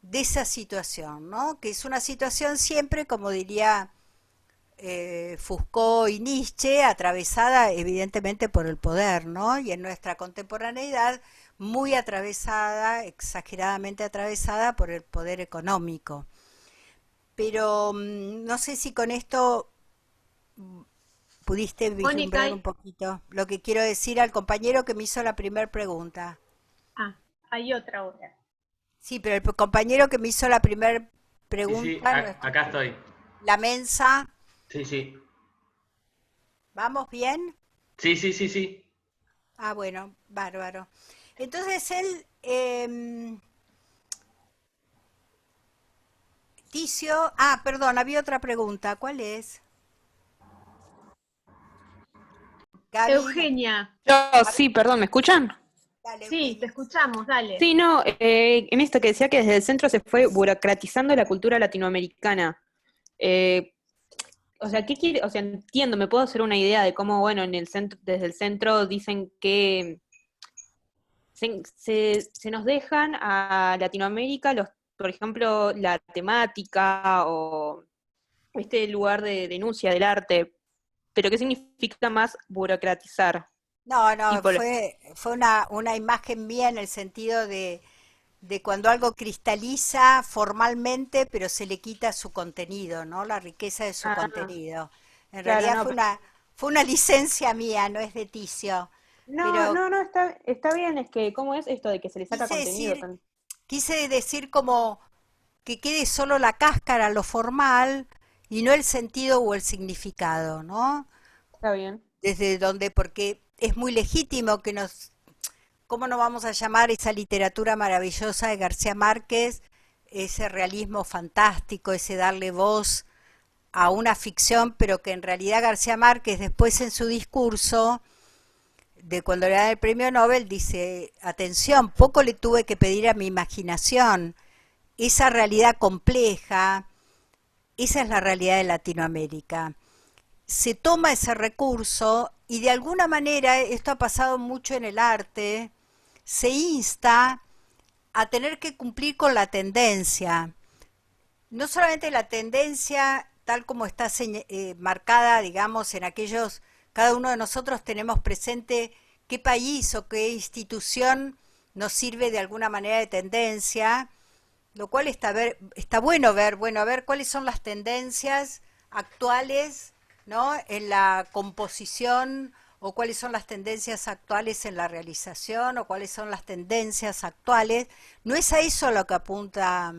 de esa situación, ¿no? Que es una situación siempre, como diría Foucault y Nietzsche, atravesada evidentemente por el poder, ¿no? Y en nuestra contemporaneidad muy atravesada, exageradamente atravesada por el poder económico. Pero no sé si con esto pudiste Mónica, vislumbrar un poquito lo que quiero decir al compañero que me hizo la primera pregunta. hay otra ahora. Sí, pero el compañero que me hizo la primera Sí, pregunta, acá estoy. la mensa, Sí, sí. ¿vamos bien? Sí, sí, sí, sí. Ah, bueno, bárbaro. Entonces él, Ticio, perdón, había otra pregunta, ¿cuál es? Gaby, Eugenia, Yo, sí, perdón, ¿me escuchan? dale, sí, te Eugenia. escuchamos, dale. Sí, no, en esto que decía que desde el centro se fue burocratizando la cultura latinoamericana. Eh, o sea, ¿qué quiere? O sea, entiendo, me puedo hacer una idea de cómo, bueno, en el centro, desde el centro dicen que se nos dejan a Latinoamérica por ejemplo, la temática o este lugar de denuncia del arte, pero ¿qué significa más burocratizar? No, no, Tipo, fue una imagen mía en el sentido de cuando algo cristaliza formalmente, pero se le quita su contenido, ¿no? La riqueza de su ah, contenido. En claro, realidad no, fue una licencia mía, no es de Ticio. no, Pero no, no, está bien, es que, ¿cómo es esto de que se le saca quise contenido? decir, quise decir como que quede solo la cáscara, lo formal, y no el sentido o el significado, ¿no? Está bien. Desde donde, porque es muy legítimo que ¿cómo no vamos a llamar esa literatura maravillosa de García Márquez, ese realismo fantástico, ese darle voz a una ficción, pero que en realidad García Márquez después en su discurso de cuando le dan el premio Nobel dice, atención, poco le tuve que pedir a mi imaginación, esa realidad compleja, esa es la realidad de Latinoamérica. Se toma ese recurso y de alguna manera, esto ha pasado mucho en el arte, se insta a tener que cumplir con la tendencia. No solamente la tendencia tal como está marcada, digamos, en aquellos, cada uno de nosotros tenemos presente qué país o qué institución nos sirve de alguna manera de tendencia, lo cual está bueno, a ver cuáles son las tendencias actuales, ¿no? En la composición o cuáles son las tendencias actuales en la realización o cuáles son las tendencias actuales. No es a eso lo que apunta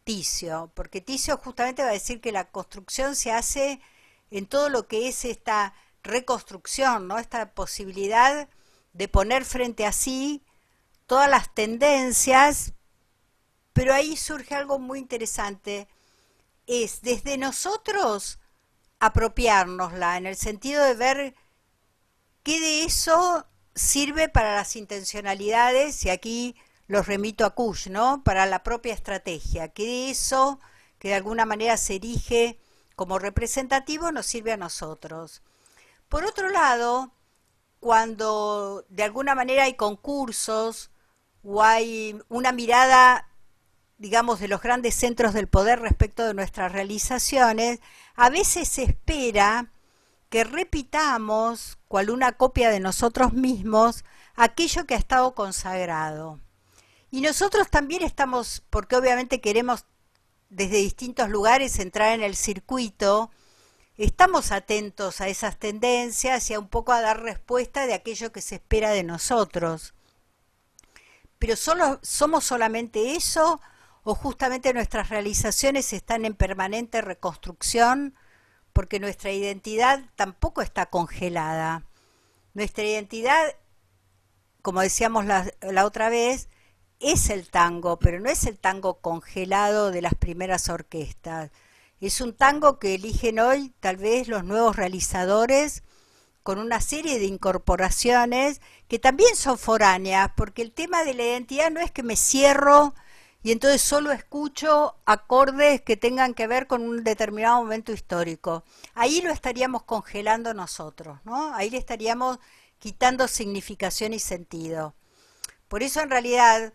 Ticio, porque Ticio justamente va a decir que la construcción se hace en todo lo que es esta reconstrucción, ¿no? Esta posibilidad de poner frente a sí todas las tendencias, pero ahí surge algo muy interesante, es desde nosotros apropiárnosla, en el sentido de ver qué de eso sirve para las intencionalidades, y aquí los remito a Kush, ¿no? Para la propia estrategia, qué de eso que de alguna manera se erige como representativo nos sirve a nosotros. Por otro lado, cuando de alguna manera hay concursos o hay una mirada, digamos, de los grandes centros del poder respecto de nuestras realizaciones, a veces se espera que repitamos, cual una copia de nosotros mismos, aquello que ha estado consagrado. Y nosotros también estamos, porque obviamente queremos desde distintos lugares entrar en el circuito, estamos atentos a esas tendencias y a un poco a dar respuesta de aquello que se espera de nosotros. Pero ¿somos solamente eso o justamente nuestras realizaciones están en permanente reconstrucción? Porque nuestra identidad tampoco está congelada. Nuestra identidad, como decíamos la otra vez, es el tango, pero no es el tango congelado de las primeras orquestas. Es un tango que eligen hoy tal vez los nuevos realizadores con una serie de incorporaciones que también son foráneas, porque el tema de la identidad no es que me cierro y entonces solo escucho acordes que tengan que ver con un determinado momento histórico. Ahí lo estaríamos congelando nosotros, ¿no? Ahí le estaríamos quitando significación y sentido. Por eso en realidad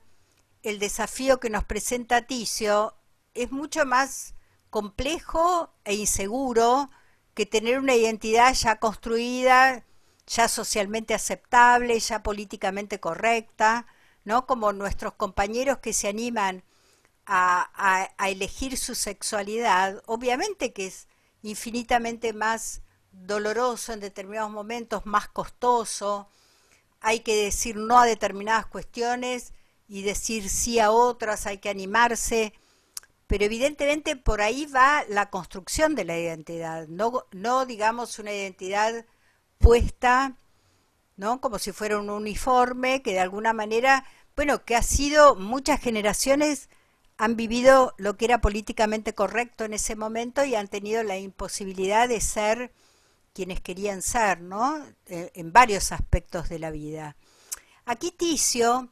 el desafío que nos presenta Ticio es mucho más complejo e inseguro que tener una identidad ya construida, ya socialmente aceptable, ya políticamente correcta, ¿no? Como nuestros compañeros que se animan a elegir su sexualidad, obviamente que es infinitamente más doloroso en determinados momentos, más costoso, hay que decir no a determinadas cuestiones y decir sí a otras, hay que animarse, pero evidentemente por ahí va la construcción de la identidad, no digamos una identidad puesta, ¿no? Como si fuera un uniforme que de alguna manera, bueno, que ha sido, muchas generaciones han vivido lo que era políticamente correcto en ese momento y han tenido la imposibilidad de ser quienes querían ser, ¿no? En varios aspectos de la vida. Aquí Ticio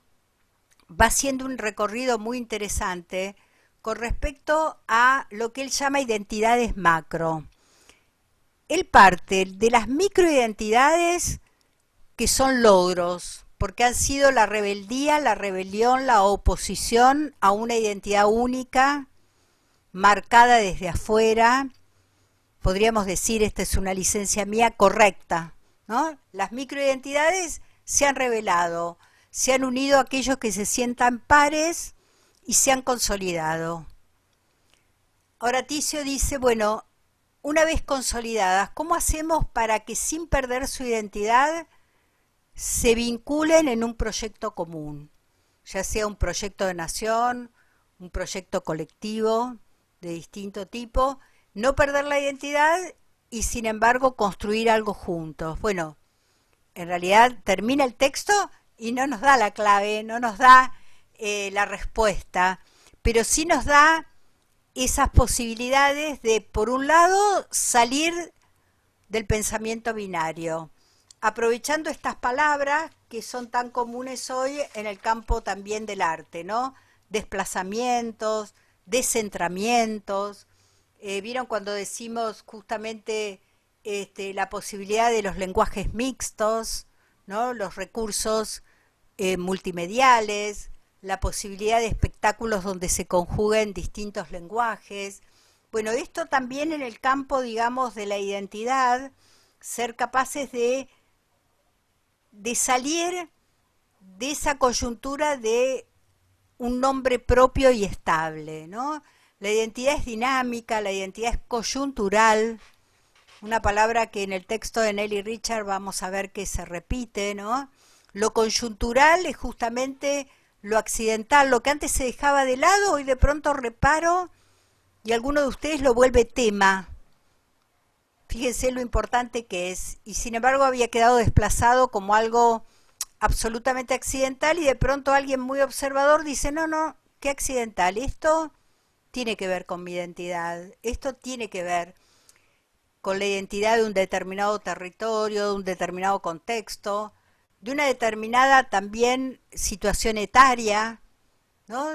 va haciendo un recorrido muy interesante con respecto a lo que él llama identidades macro. Él parte de las microidentidades que son logros, porque han sido la rebeldía, la rebelión, la oposición a una identidad única, marcada desde afuera. Podríamos decir, esta es una licencia mía, correcta, ¿no? Las microidentidades se han revelado, se han unido a aquellos que se sientan pares y se han consolidado. Ahora Ticio dice, bueno, una vez consolidadas, ¿cómo hacemos para que sin perder su identidad se vinculen en un proyecto común? Ya sea un proyecto de nación, un proyecto colectivo de distinto tipo, no perder la identidad y sin embargo construir algo juntos. Bueno, en realidad termina el texto y no nos da la clave, no nos da la respuesta, pero sí nos da esas posibilidades de, por un lado, salir del pensamiento binario, aprovechando estas palabras que son tan comunes hoy en el campo también del arte, ¿no? Desplazamientos, descentramientos. ¿Vieron cuando decimos justamente la posibilidad de los lenguajes mixtos, ¿no? Los recursos multimediales, la posibilidad de espectáculos donde se conjuguen distintos lenguajes? Bueno, esto también en el campo, digamos, de la identidad, ser capaces de salir de esa coyuntura de un nombre propio y estable, ¿no? La identidad es dinámica, la identidad es coyuntural, una palabra que en el texto de Nelly Richard vamos a ver que se repite, ¿no? Lo coyuntural es justamente lo accidental, lo que antes se dejaba de lado, hoy de pronto reparo y alguno de ustedes lo vuelve tema. Fíjense lo importante que es, y sin embargo había quedado desplazado como algo absolutamente accidental y de pronto alguien muy observador dice, no, qué accidental, esto tiene que ver con mi identidad, esto tiene que ver con la identidad de un determinado territorio, de un determinado contexto, de una determinada también situación etaria, ¿no?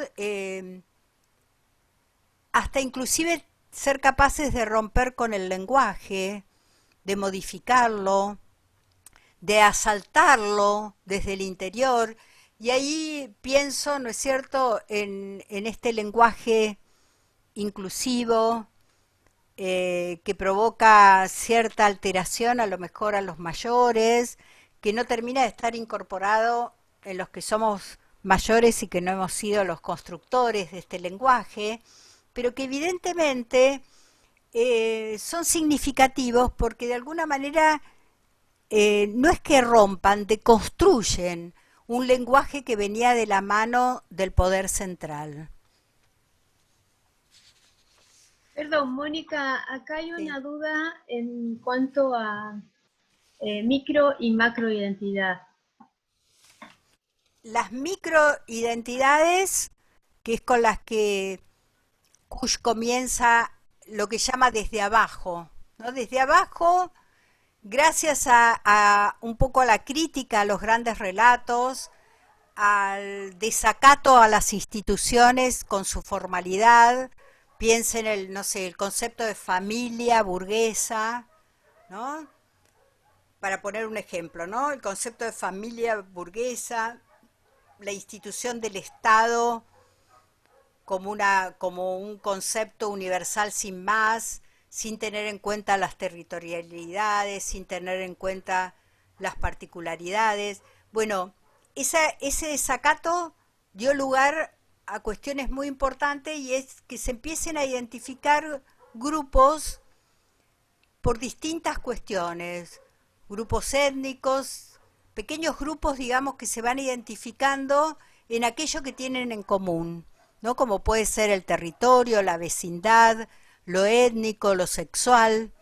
Hasta inclusive ser capaces de romper con el lenguaje, de modificarlo, de asaltarlo desde el interior. Y ahí pienso, ¿no es cierto?, en este lenguaje inclusivo que provoca cierta alteración a lo mejor a los mayores, que no termina de estar incorporado en los que somos mayores y que no hemos sido los constructores de este lenguaje, pero que evidentemente son significativos porque de alguna manera no es que rompan, deconstruyen un lenguaje que venía de la mano del poder central. Perdón, Mónica, acá hay Sí. una duda en cuanto a micro y macroidentidad. Las microidentidades, que es con las que Kush comienza lo que llama desde abajo, ¿no? Desde abajo, gracias a un poco a la crítica a los grandes relatos, al desacato a las instituciones con su formalidad. Piensen en el, no sé, el concepto de familia burguesa, ¿no? Para poner un ejemplo, ¿no? El concepto de familia burguesa, la institución del Estado como un concepto universal sin más, sin tener en cuenta las territorialidades, sin tener en cuenta las particularidades. Bueno, ese desacato dio lugar a cuestiones muy importantes, y es que se empiecen a identificar grupos por distintas cuestiones, grupos étnicos, pequeños grupos, digamos, que se van identificando en aquello que tienen en común, ¿no? Como puede ser el territorio, la vecindad, lo étnico, lo sexual.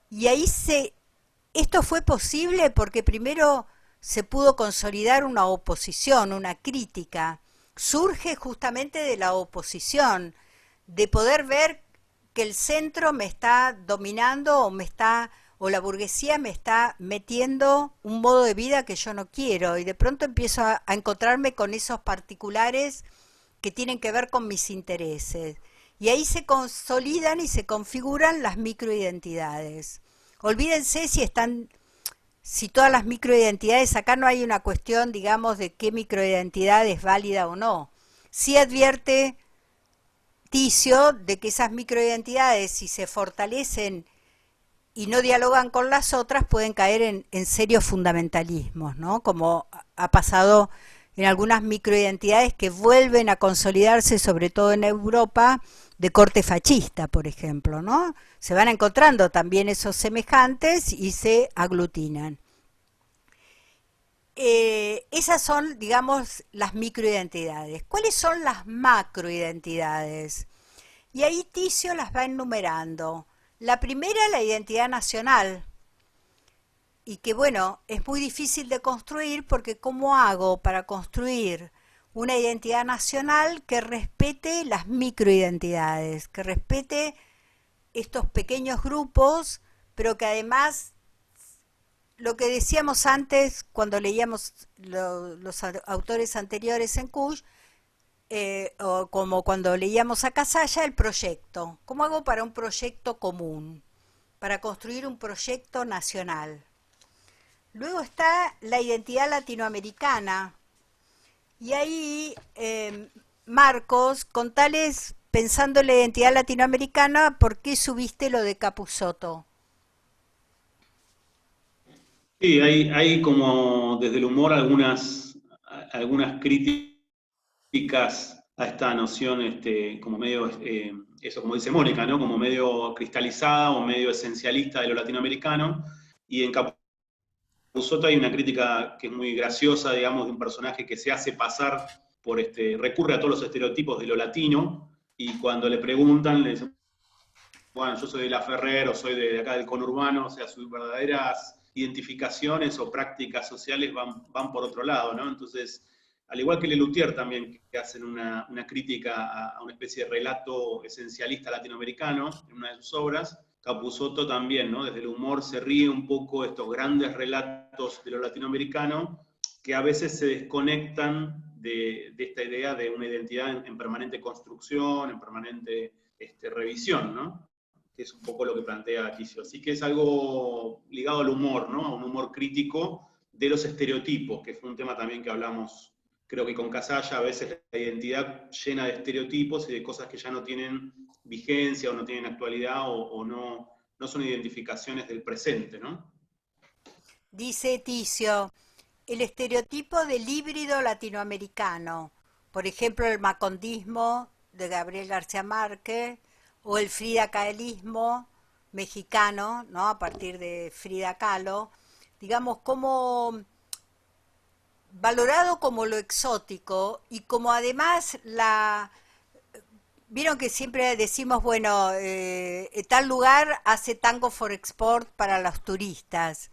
Y ahí esto fue posible porque primero se pudo consolidar una oposición, una crítica. Surge justamente de la oposición, de poder ver que el centro me está dominando o la burguesía me está metiendo un modo de vida que yo no quiero, y de pronto empiezo a encontrarme con esos particulares que tienen que ver con mis intereses. Y ahí se consolidan y se configuran las microidentidades. Olvídense si todas las microidentidades, acá no hay una cuestión, digamos, de qué microidentidad es válida o no. Sí advierte Ticio de que esas microidentidades, si se fortalecen y no dialogan con las otras, pueden caer en serios fundamentalismos, ¿no? Como ha pasado en algunas microidentidades que vuelven a consolidarse, sobre todo en Europa, de corte fascista, por ejemplo, ¿no? Se van encontrando también esos semejantes y se aglutinan. Esas son, digamos, las microidentidades. ¿Cuáles son las macroidentidades? Y ahí Ticio las va enumerando. La primera, la identidad nacional, y que, bueno, es muy difícil de construir, porque ¿cómo hago para construir una identidad nacional que respete las microidentidades, que respete estos pequeños grupos, pero que además, lo que decíamos antes cuando leíamos los autores anteriores en Kusch, o como cuando leíamos a Casalla, el proyecto? ¿Cómo hago para un proyecto común, para construir un proyecto nacional? Luego está la identidad latinoamericana, y ahí, Marcos, contales, pensando en la identidad latinoamericana, ¿por qué subiste lo de Capusotto? Sí, hay como desde el humor algunas críticas a esta noción, como medio, eso como dice Mónica, ¿no? Como medio cristalizada o medio esencialista de lo latinoamericano. Y en Capusotto hay una crítica que es muy graciosa, digamos, de un personaje que se hace pasar por, recurre a todos los estereotipos de lo latino, y cuando le preguntan, le dicen, bueno, yo soy de La Ferrer o soy de acá del conurbano, o sea, sus verdaderas identificaciones o prácticas sociales van por otro lado, ¿no? Entonces, al igual que Lelutier también, que hacen una crítica a una especie de relato esencialista latinoamericano en una de sus obras, Capusotto también, ¿no? Desde el humor se ríe un poco de estos grandes relatos de lo latinoamericano, que a veces se desconectan de esta idea de una identidad en permanente construcción, en permanente revisión, ¿no? Que es un poco lo que plantea Ticio. Así que es algo ligado al humor, ¿no? A un humor crítico de los estereotipos, que fue un tema también que hablamos, creo que con Casalla, a veces la identidad llena de estereotipos y de cosas que ya no tienen vigencia o no tienen actualidad o no son identificaciones del presente, ¿no? Dice Ticio, el estereotipo del híbrido latinoamericano, por ejemplo el macondismo de Gabriel García Márquez, o el Frida Kahlismo mexicano, ¿no? A partir de Frida Kahlo, digamos, como valorado como lo exótico, y como además vieron que siempre decimos, bueno, tal lugar hace tango for export para los turistas.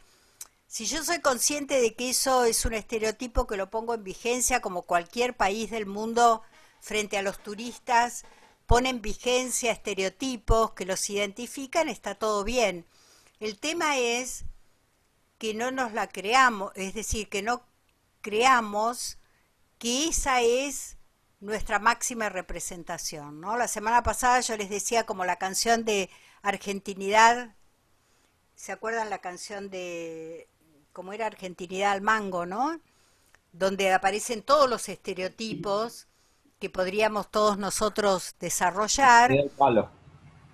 Si yo soy consciente de que eso es un estereotipo que lo pongo en vigencia, como cualquier país del mundo frente a los turistas pone en vigencia estereotipos que los identifican, está todo bien. El tema es que no nos la creamos, es decir, que no creamos que esa es nuestra máxima representación, ¿no? La semana pasada yo les decía como la canción de Argentinidad, ¿se acuerdan la canción de cómo era Argentinidad al mango, ¿no? Donde aparecen todos los estereotipos que podríamos todos nosotros desarrollar. El palo.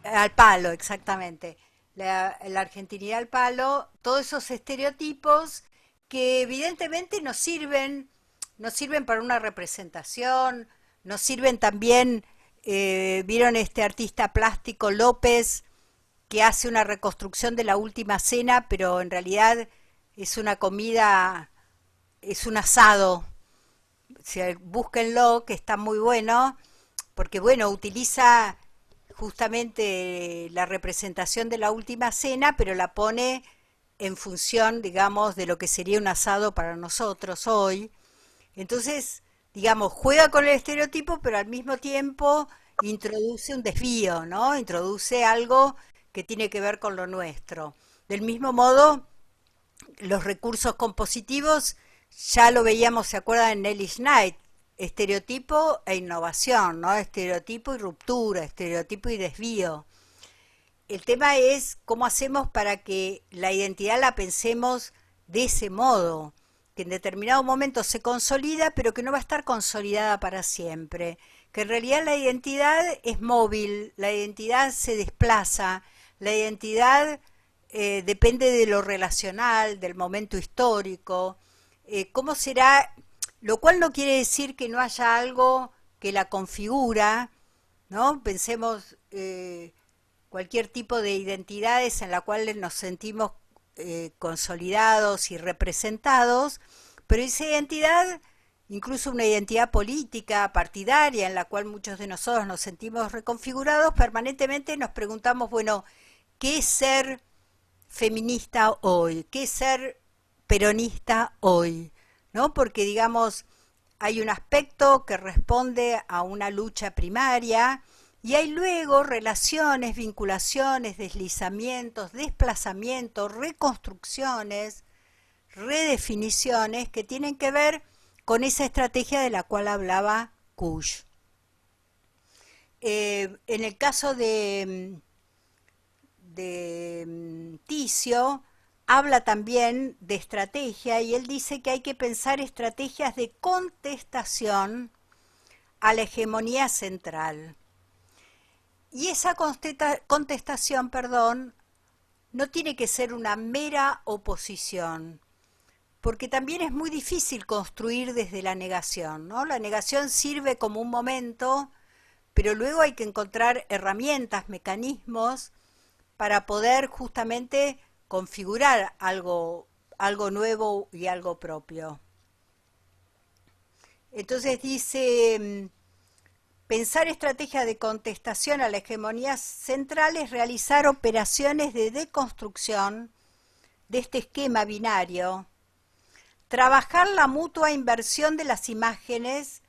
Al palo, exactamente. La argentinidad al palo, todos esos estereotipos que evidentemente nos sirven para una representación, nos sirven también, vieron este artista plástico López, que hace una reconstrucción de la última cena, pero en realidad es una comida, es un asado. O sea, búsquenlo, que está muy bueno, porque bueno, utiliza justamente la representación de la última cena, pero la pone en función, digamos, de lo que sería un asado para nosotros hoy. Entonces, digamos, juega con el estereotipo, pero al mismo tiempo introduce un desvío, ¿no? Introduce algo que tiene que ver con lo nuestro. Del mismo modo, los recursos compositivos, ya lo veíamos, ¿se acuerdan? En Nelly Knight, estereotipo e innovación, ¿no? Estereotipo y ruptura, estereotipo y desvío. El tema es cómo hacemos para que la identidad la pensemos de ese modo, que en determinado momento se consolida, pero que no va a estar consolidada para siempre, que en realidad la identidad es móvil, la identidad se desplaza, la identidad depende de lo relacional, del momento histórico, cómo será, lo cual no quiere decir que no haya algo que la configura, ¿no? Pensemos cualquier tipo de identidades en la cual nos sentimos consolidados y representados, pero esa identidad, incluso una identidad política, partidaria, en la cual muchos de nosotros nos sentimos reconfigurados, permanentemente nos preguntamos, bueno, ¿qué es ser feminista hoy? ¿Qué es ser peronista hoy? ¿No? Porque, digamos, hay un aspecto que responde a una lucha primaria, y hay luego relaciones, vinculaciones, deslizamientos, desplazamientos, reconstrucciones, redefiniciones que tienen que ver con esa estrategia de la cual hablaba Kusch. En el caso de Ticio, habla también de estrategia y él dice que hay que pensar estrategias de contestación a la hegemonía central. Y esa contestación, no tiene que ser una mera oposición, porque también es muy difícil construir desde la negación, ¿no? La negación sirve como un momento, pero luego hay que encontrar herramientas, mecanismos para poder justamente configurar algo nuevo y algo propio. Entonces dice, pensar estrategias de contestación a la hegemonía central es realizar operaciones de deconstrucción de este esquema binario, trabajar la mutua inversión de las imágenes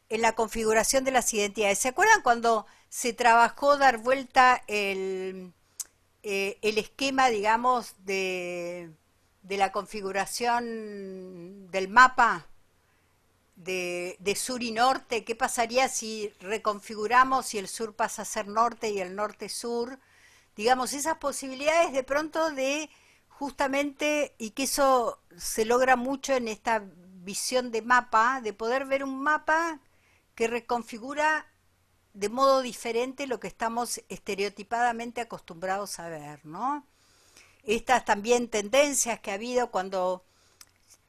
en la configuración de las identidades. ¿Se acuerdan cuando se trabajó dar vuelta el esquema, digamos, de la configuración del mapa de sur y norte? ¿Qué pasaría si reconfiguramos y el sur pasa a ser norte y el norte sur? Digamos, esas posibilidades de pronto de justamente, y que eso se logra mucho en esta visión de mapa, de poder ver un mapa que reconfigura de modo diferente lo que estamos estereotipadamente acostumbrados a ver, ¿no? Estas también tendencias que ha habido cuando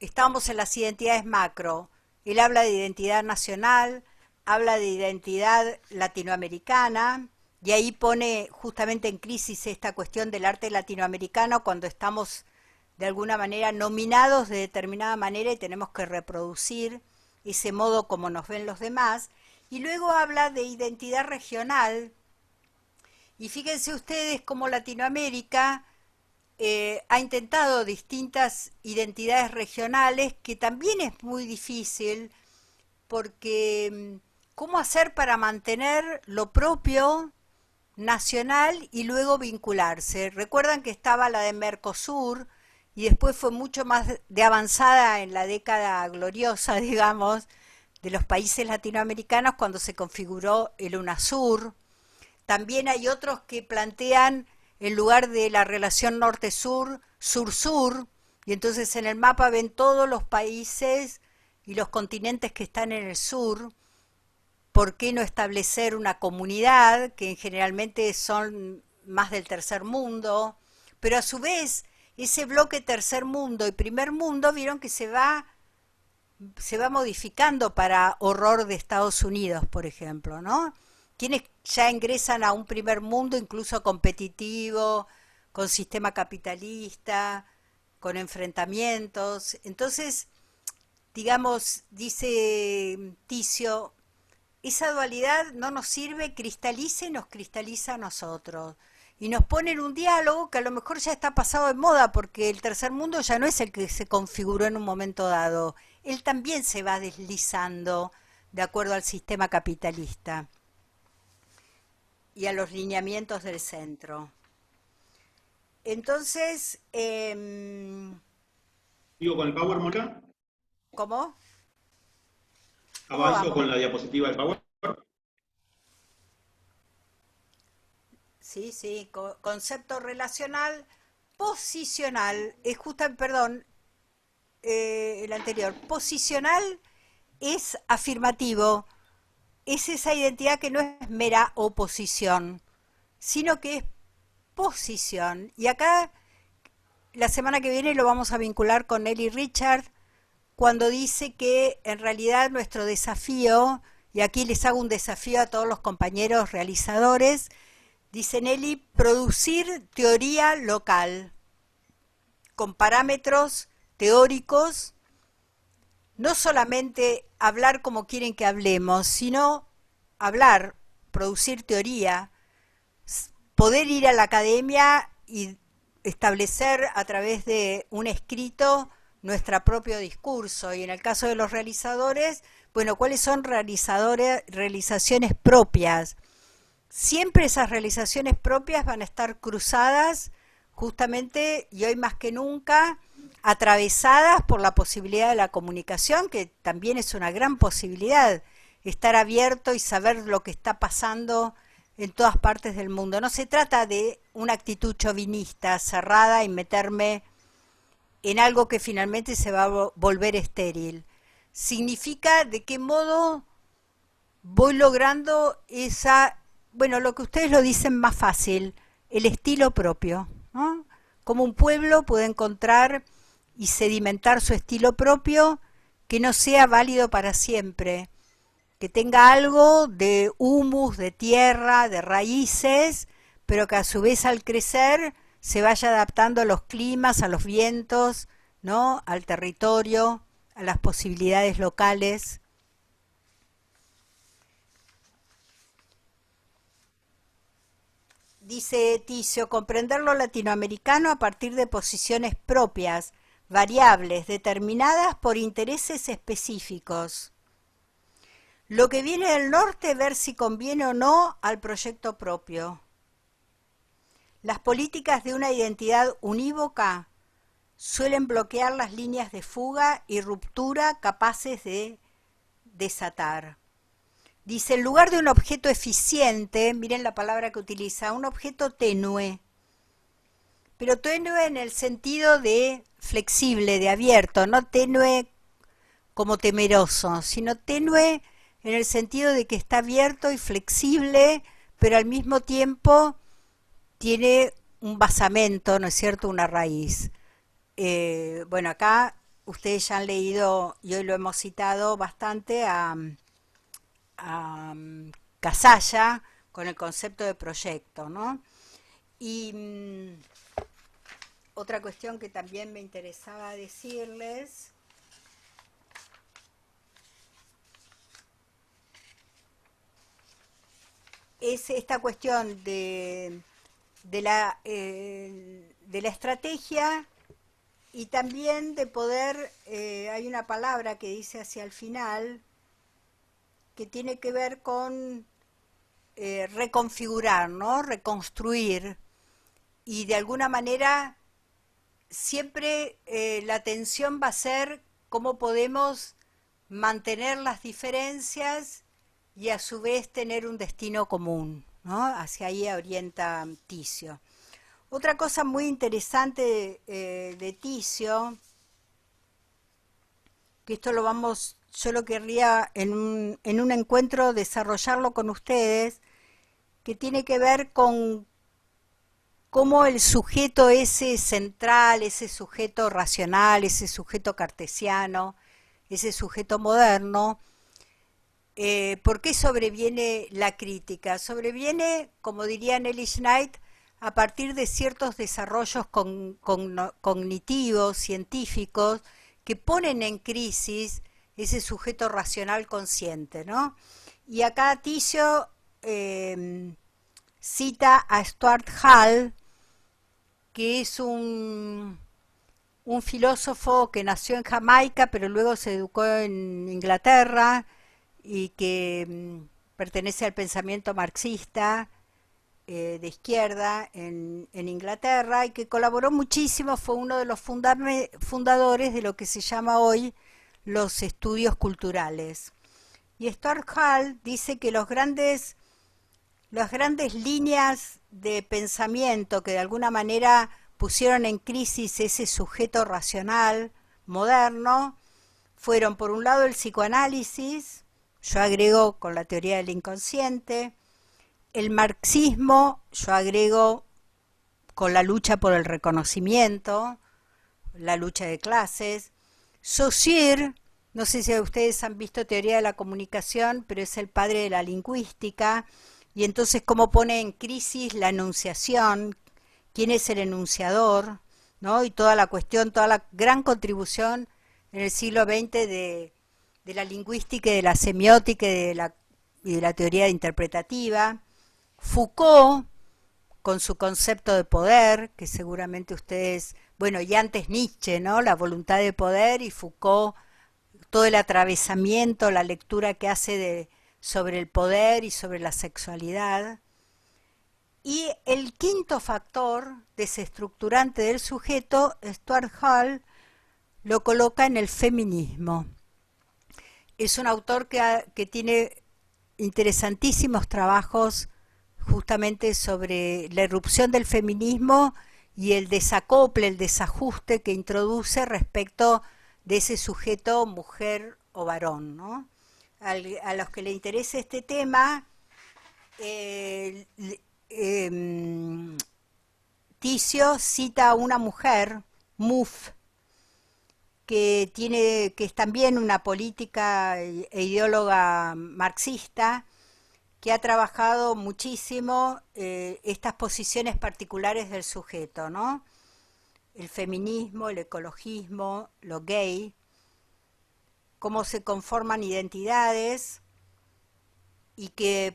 estábamos en las identidades macro. Él habla de identidad nacional, habla de identidad latinoamericana, y ahí pone justamente en crisis esta cuestión del arte latinoamericano cuando estamos de alguna manera nominados de determinada manera y tenemos que reproducir ese modo como nos ven los demás. Y luego habla de identidad regional, y fíjense ustedes cómo Latinoamérica ha intentado distintas identidades regionales, que también es muy difícil, porque ¿cómo hacer para mantener lo propio nacional y luego vincularse? Recuerdan que estaba la de Mercosur y después fue mucho más de avanzada en la década gloriosa, digamos, de los países latinoamericanos cuando se configuró el UNASUR. También hay otros que plantean, en lugar de la relación norte-sur, sur-sur, y entonces en el mapa ven todos los países y los continentes que están en el sur. ¿Por qué no establecer una comunidad, que generalmente son más del tercer mundo? Pero a su vez, ese bloque tercer mundo y primer mundo, vieron que se va modificando para horror de Estados Unidos, por ejemplo, ¿no? Quienes ya ingresan a un primer mundo incluso competitivo, con sistema capitalista, con enfrentamientos. Entonces, digamos, dice Ticio, esa dualidad no nos sirve, cristaliza y nos cristaliza a nosotros. Y nos pone en un diálogo que a lo mejor ya está pasado de moda, porque el tercer mundo ya no es el que se configuró en un momento dado. Él también se va deslizando de acuerdo al sistema capitalista y a los lineamientos del centro. Entonces, ¿Digo con el Power, Mónica? ¿cómo? ¿Avanzo con la diapositiva del Power? Sí, sí, concepto relacional, posicional, es perdón, el anterior, posicional es afirmativo, es esa identidad que no es mera oposición, sino que es posición. Y acá, la semana que viene lo vamos a vincular con Nelly Richard, cuando dice que en realidad nuestro desafío, y aquí les hago un desafío a todos los compañeros realizadores, dice Nelly, producir teoría local, con parámetros teóricos, no solamente hablar como quieren que hablemos, sino hablar, producir teoría, poder ir a la academia y establecer a través de un escrito nuestro propio discurso. Y en el caso de los realizadores, bueno, ¿cuáles son realizaciones propias? Siempre esas realizaciones propias van a estar cruzadas justamente, y hoy más que nunca, atravesadas por la posibilidad de la comunicación, que también es una gran posibilidad, estar abierto y saber lo que está pasando en todas partes del mundo. No se trata de una actitud chauvinista, cerrada, y meterme en algo que finalmente se va a volver estéril. Significa de qué modo voy logrando esa, bueno, lo que ustedes lo dicen más fácil, el estilo propio, ¿no? Como un pueblo puede encontrar y sedimentar su estilo propio que no sea válido para siempre, que tenga algo de humus, de tierra, de raíces, pero que a su vez al crecer se vaya adaptando a los climas, a los vientos, ¿no? Al territorio, a las posibilidades locales. Dice Ticio, comprender lo latinoamericano a partir de posiciones propias, variables, determinadas por intereses específicos. Lo que viene del norte, ver si conviene o no al proyecto propio. Las políticas de una identidad unívoca suelen bloquear las líneas de fuga y ruptura capaces de desatar. Dice, en lugar de un objeto eficiente, miren la palabra que utiliza, un objeto tenue, pero tenue en el sentido de flexible, de abierto, no tenue como temeroso, sino tenue en el sentido de que está abierto y flexible, pero al mismo tiempo tiene un basamento, ¿no es cierto?, una raíz. Bueno, acá ustedes ya han leído, y hoy lo hemos citado bastante, a Casalla con el concepto de proyecto, ¿no? Y otra cuestión que también me interesaba decirles es esta cuestión de la estrategia y también de poder, hay una palabra que dice hacia el final, que tiene que ver con reconfigurar, ¿no? Reconstruir, y de alguna manera siempre la atención va a ser cómo podemos mantener las diferencias y a su vez tener un destino común, ¿no? Hacia ahí orienta Ticio. Otra cosa muy interesante de Ticio, que esto yo lo querría en un encuentro desarrollarlo con ustedes, que tiene que ver con cómo el sujeto ese central, ese sujeto racional, ese sujeto cartesiano, ese sujeto moderno, ¿por qué sobreviene la crítica? Sobreviene, como diría Nelly Schneid, a partir de ciertos desarrollos cognitivos, científicos, que ponen en crisis ese sujeto racional consciente, ¿no? Y acá Ticio cita a Stuart Hall, que es un filósofo que nació en Jamaica, pero luego se educó en Inglaterra y que pertenece al pensamiento marxista de izquierda en Inglaterra, y que colaboró muchísimo, fue uno de los fundadores de lo que se llama hoy los estudios culturales. Y Stuart Hall dice que las grandes líneas de pensamiento que de alguna manera pusieron en crisis ese sujeto racional moderno fueron, por un lado, el psicoanálisis, yo agrego con la teoría del inconsciente, el marxismo, yo agrego con la lucha por el reconocimiento, la lucha de clases, Saussure, no sé si ustedes han visto teoría de la comunicación, pero es el padre de la lingüística, y entonces cómo pone en crisis la enunciación, quién es el enunciador, ¿no? Y toda la cuestión, toda la gran contribución en el siglo XX de la lingüística y de la semiótica y de la teoría interpretativa. Foucault, con su concepto de poder, que seguramente ustedes, bueno, y antes Nietzsche, ¿no? La voluntad de poder, y Foucault, todo el atravesamiento, la lectura que hace sobre el poder y sobre la sexualidad. Y el quinto factor desestructurante del sujeto, Stuart Hall lo coloca en el feminismo. Es un autor que tiene interesantísimos trabajos justamente sobre la irrupción del feminismo y el desacople, el desajuste que introduce respecto de ese sujeto mujer o varón, ¿no? A los que le interese este tema, Ticio cita a una mujer, Mouffe, que es también una política e ideóloga marxista, que ha trabajado muchísimo estas posiciones particulares del sujeto, ¿no? El feminismo, el ecologismo, lo gay, cómo se conforman identidades,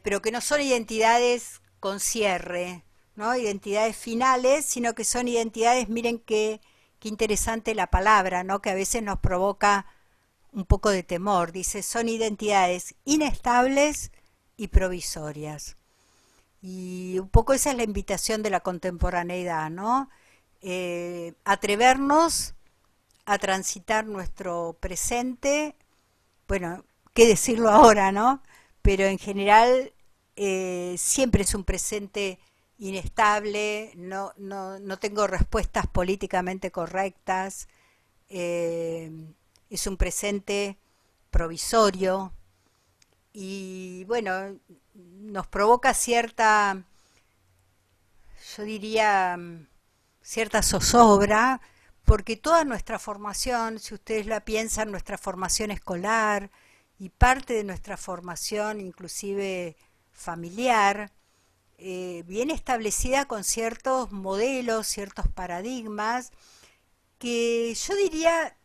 pero que no son identidades con cierre, ¿no? Identidades finales, sino que son identidades, miren qué interesante la palabra, ¿no? Que a veces nos provoca un poco de temor. Dice, son identidades inestables y provisorias. Y un poco esa es la invitación de la contemporaneidad, ¿no? Atrevernos a transitar nuestro presente, bueno, qué decirlo ahora, ¿no? Pero en general siempre es un presente inestable, no tengo respuestas políticamente correctas, es un presente provisorio y bueno, nos provoca cierta, yo diría, cierta zozobra, porque toda nuestra formación, si ustedes la piensan, nuestra formación escolar y parte de nuestra formación inclusive familiar, viene establecida con ciertos modelos, ciertos paradigmas, que yo diría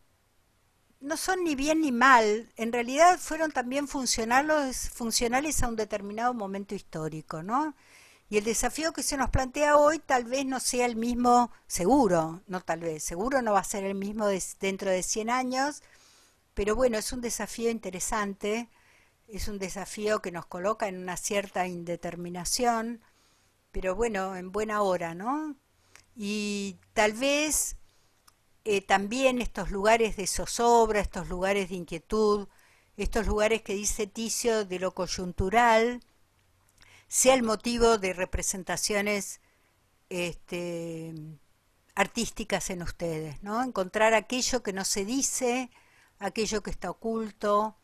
no son ni bien ni mal, en realidad fueron también funcionales a un determinado momento histórico, ¿no? Y el desafío que se nos plantea hoy tal vez no sea el mismo, seguro no va a ser el mismo dentro de 100 años, pero bueno, es un desafío interesante, es un desafío que nos coloca en una cierta indeterminación, pero bueno, en buena hora, ¿no? Y tal vez también estos lugares de zozobra, estos lugares de inquietud estos lugares que dice Ticio de lo coyuntural, sea el motivo de representaciones artísticas en ustedes, ¿no? Encontrar aquello que no se dice, aquello que está oculto,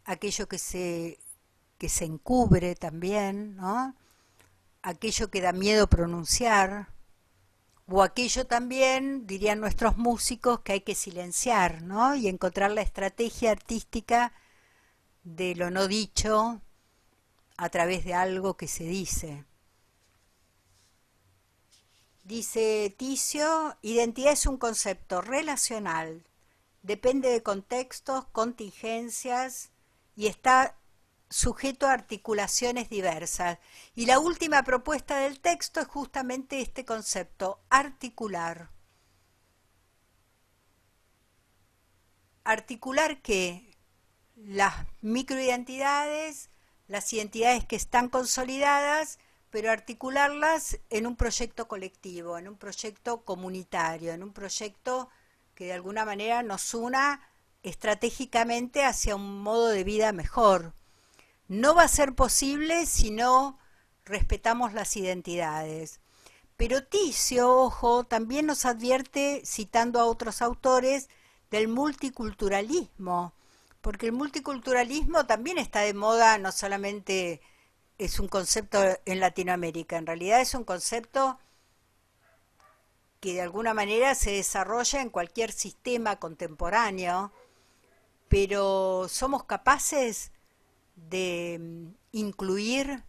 aquello que se encubre también, ¿no? Aquello que da miedo pronunciar, o aquello también, dirían nuestros músicos, que hay que silenciar, ¿no? Y encontrar la estrategia artística de lo no dicho a través de algo que se dice. Dice Ticio, identidad es un concepto relacional, depende de contextos, contingencias y está sujeto a articulaciones diversas. Y la última propuesta del texto es justamente este concepto, articular. ¿Articular qué? Las microidentidades, las identidades que están consolidadas, pero articularlas en un proyecto colectivo, en un proyecto comunitario, en un proyecto que de alguna manera nos una estratégicamente hacia un modo de vida mejor. No va a ser posible si no respetamos las identidades. Pero Ticio, ojo, también nos advierte, citando a otros autores, del multiculturalismo, porque el multiculturalismo también está de moda, no solamente es un concepto en Latinoamérica, en realidad es un concepto que de alguna manera se desarrolla en cualquier sistema contemporáneo, pero somos capaces de incluir,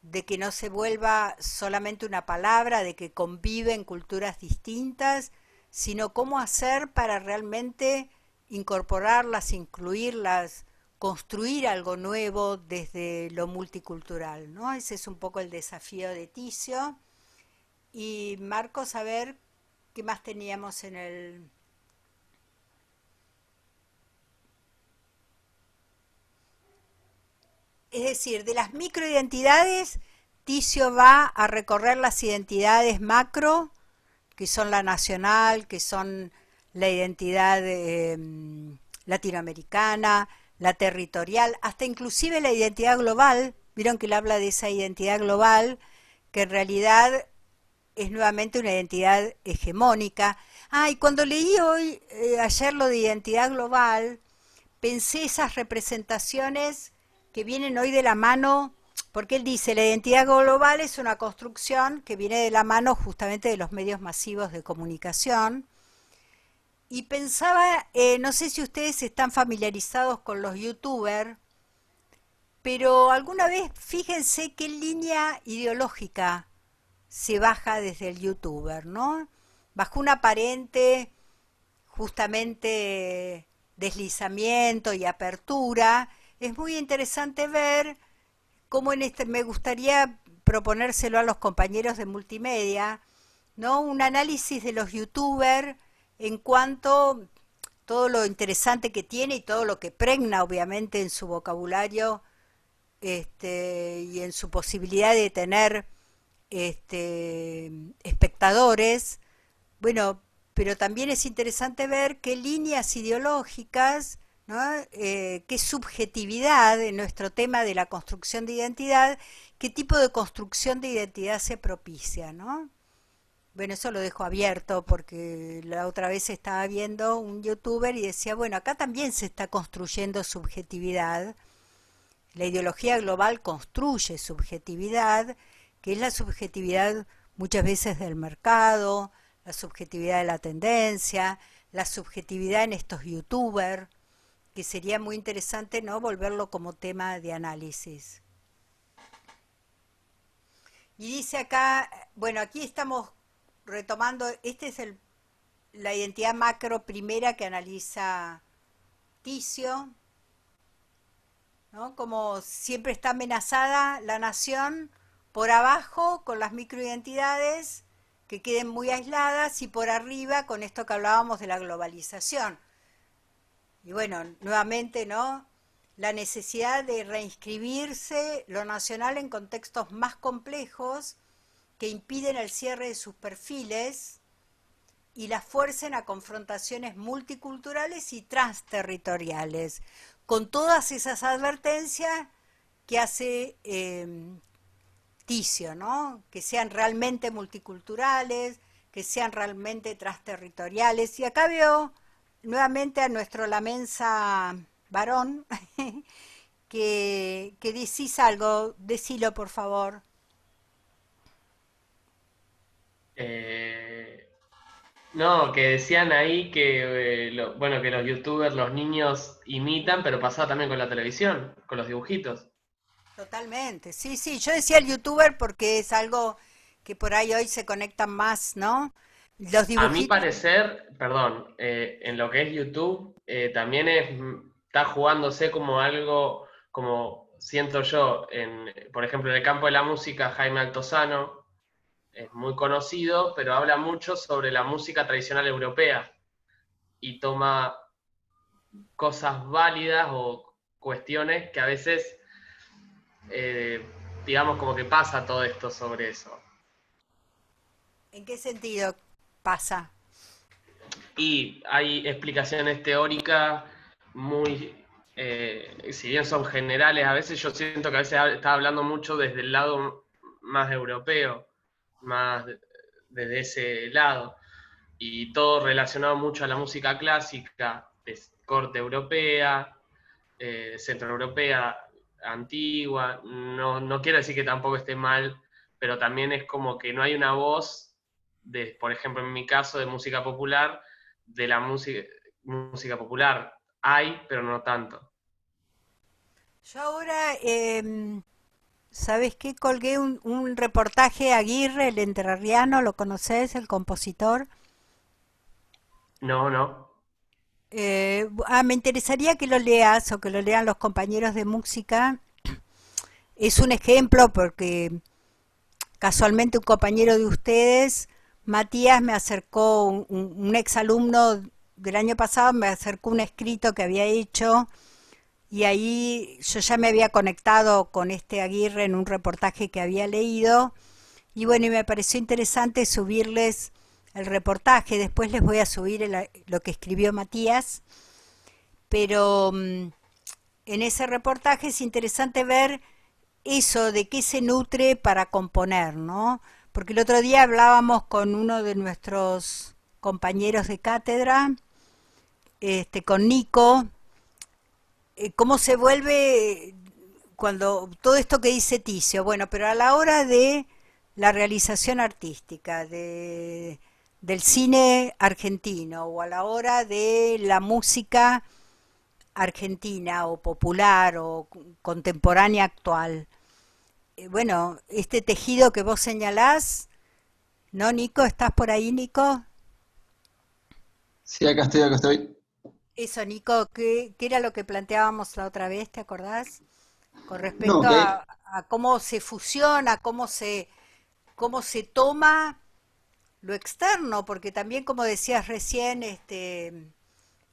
de que no se vuelva solamente una palabra, de que conviven culturas distintas, sino cómo hacer para realmente incorporarlas, incluirlas, construir algo nuevo desde lo multicultural, ¿no? Ese es un poco el desafío de Ticio. Y Marcos, a ver, ¿qué más teníamos en el...? Es decir, de las microidentidades, Ticio va a recorrer las identidades macro, que son la nacional, que son la identidad latinoamericana, la territorial, hasta inclusive la identidad global. Vieron que él habla de esa identidad global, que en realidad es nuevamente una identidad hegemónica. Y cuando leí ayer lo de identidad global, pensé esas representaciones que vienen hoy de la mano, porque él dice, la identidad global es una construcción que viene de la mano justamente de los medios masivos de comunicación. Y pensaba, no sé si ustedes están familiarizados con los youtubers, pero alguna vez fíjense qué línea ideológica se baja desde el youtuber, ¿no? Bajo un aparente justamente deslizamiento y apertura. Es muy interesante ver cómo me gustaría proponérselo a los compañeros de multimedia, ¿no? Un análisis de los youtubers en cuanto todo lo interesante que tiene y todo lo que pregna obviamente en su vocabulario y en su posibilidad de tener espectadores. Bueno, pero también es interesante ver qué líneas ideológicas, ¿no? Qué subjetividad en nuestro tema de la construcción de identidad, qué tipo de construcción de identidad se propicia, ¿no? Bueno, eso lo dejo abierto porque la otra vez estaba viendo un youtuber y decía, bueno, acá también se está construyendo subjetividad. La ideología global construye subjetividad, que es la subjetividad muchas veces del mercado, la subjetividad de la tendencia, la subjetividad en estos youtubers, que sería muy interesante, ¿no?, volverlo como tema de análisis. Y dice acá, bueno, aquí estamos retomando, esta es la identidad macro primera que analiza Ticio, ¿no? Como siempre está amenazada la nación por abajo con las microidentidades que queden muy aisladas y por arriba con esto que hablábamos de la globalización. Y bueno, nuevamente, ¿no?, la necesidad de reinscribirse lo nacional en contextos más complejos que impiden el cierre de sus perfiles y las fuercen a confrontaciones multiculturales y transterritoriales. con todas esas advertencias que hace Ticio, ¿no? Que sean realmente multiculturales, que sean realmente transterritoriales. Y acá veo nuevamente a nuestro Lamensa varón, que decís algo, decilo por favor. No, que decían ahí que, bueno, que los youtubers, los niños imitan, pero pasaba también con la televisión, con los dibujitos. Totalmente, sí, sí, yo decía el youtuber porque es algo que por ahí hoy se conectan más, ¿no? Los A mi dibujitos, parecer, perdón, en lo que es YouTube, también está jugándose como algo, como siento yo, por ejemplo, en el campo de la música, Jaime Altozano es muy conocido, pero habla mucho sobre la música tradicional europea y toma cosas válidas o cuestiones que a veces, eh, digamos, como que pasa todo esto sobre eso. ¿en qué sentido pasa? Y hay explicaciones teóricas muy, si bien son generales, a veces yo siento que a veces está hablando mucho desde el lado más europeo, más desde ese lado, y todo relacionado mucho a la música clásica, de corte europea, centroeuropea, antigua. No, no quiero decir que tampoco esté mal, pero también es como que no hay una voz, de, por ejemplo, en mi caso, de música popular, de la música popular. Hay, pero no tanto. Yo ahora, ¿sabes qué? Colgué un reportaje a Aguirre, el entrerriano, ¿lo conoces, el compositor? No, no. Me interesaría que lo leas o que lo lean los compañeros de música. Es un ejemplo porque casualmente un compañero de ustedes, Matías, me acercó, un exalumno del año pasado, me acercó un escrito que había hecho y ahí yo ya me había conectado con este Aguirre en un reportaje que había leído y bueno, y me pareció interesante subirles el reportaje, después les voy a subir lo que escribió Matías, pero en ese reportaje es interesante ver eso de qué se nutre para componer, ¿no? Porque el otro día hablábamos con uno de nuestros compañeros de cátedra, con Nico, cómo se vuelve cuando todo esto que dice Ticio, bueno, pero a la hora de la realización artística, del cine argentino o a la hora de la música argentina o popular o contemporánea actual, bueno, este tejido que vos señalás, ¿no, Nico? ¿Estás por ahí, Nico? Sí, acá estoy, acá estoy. Eso, Nico, ¿qué era lo que planteábamos la otra vez, te acordás? Con No, respecto que a cómo se fusiona, cómo se toma lo externo, porque también como decías recién,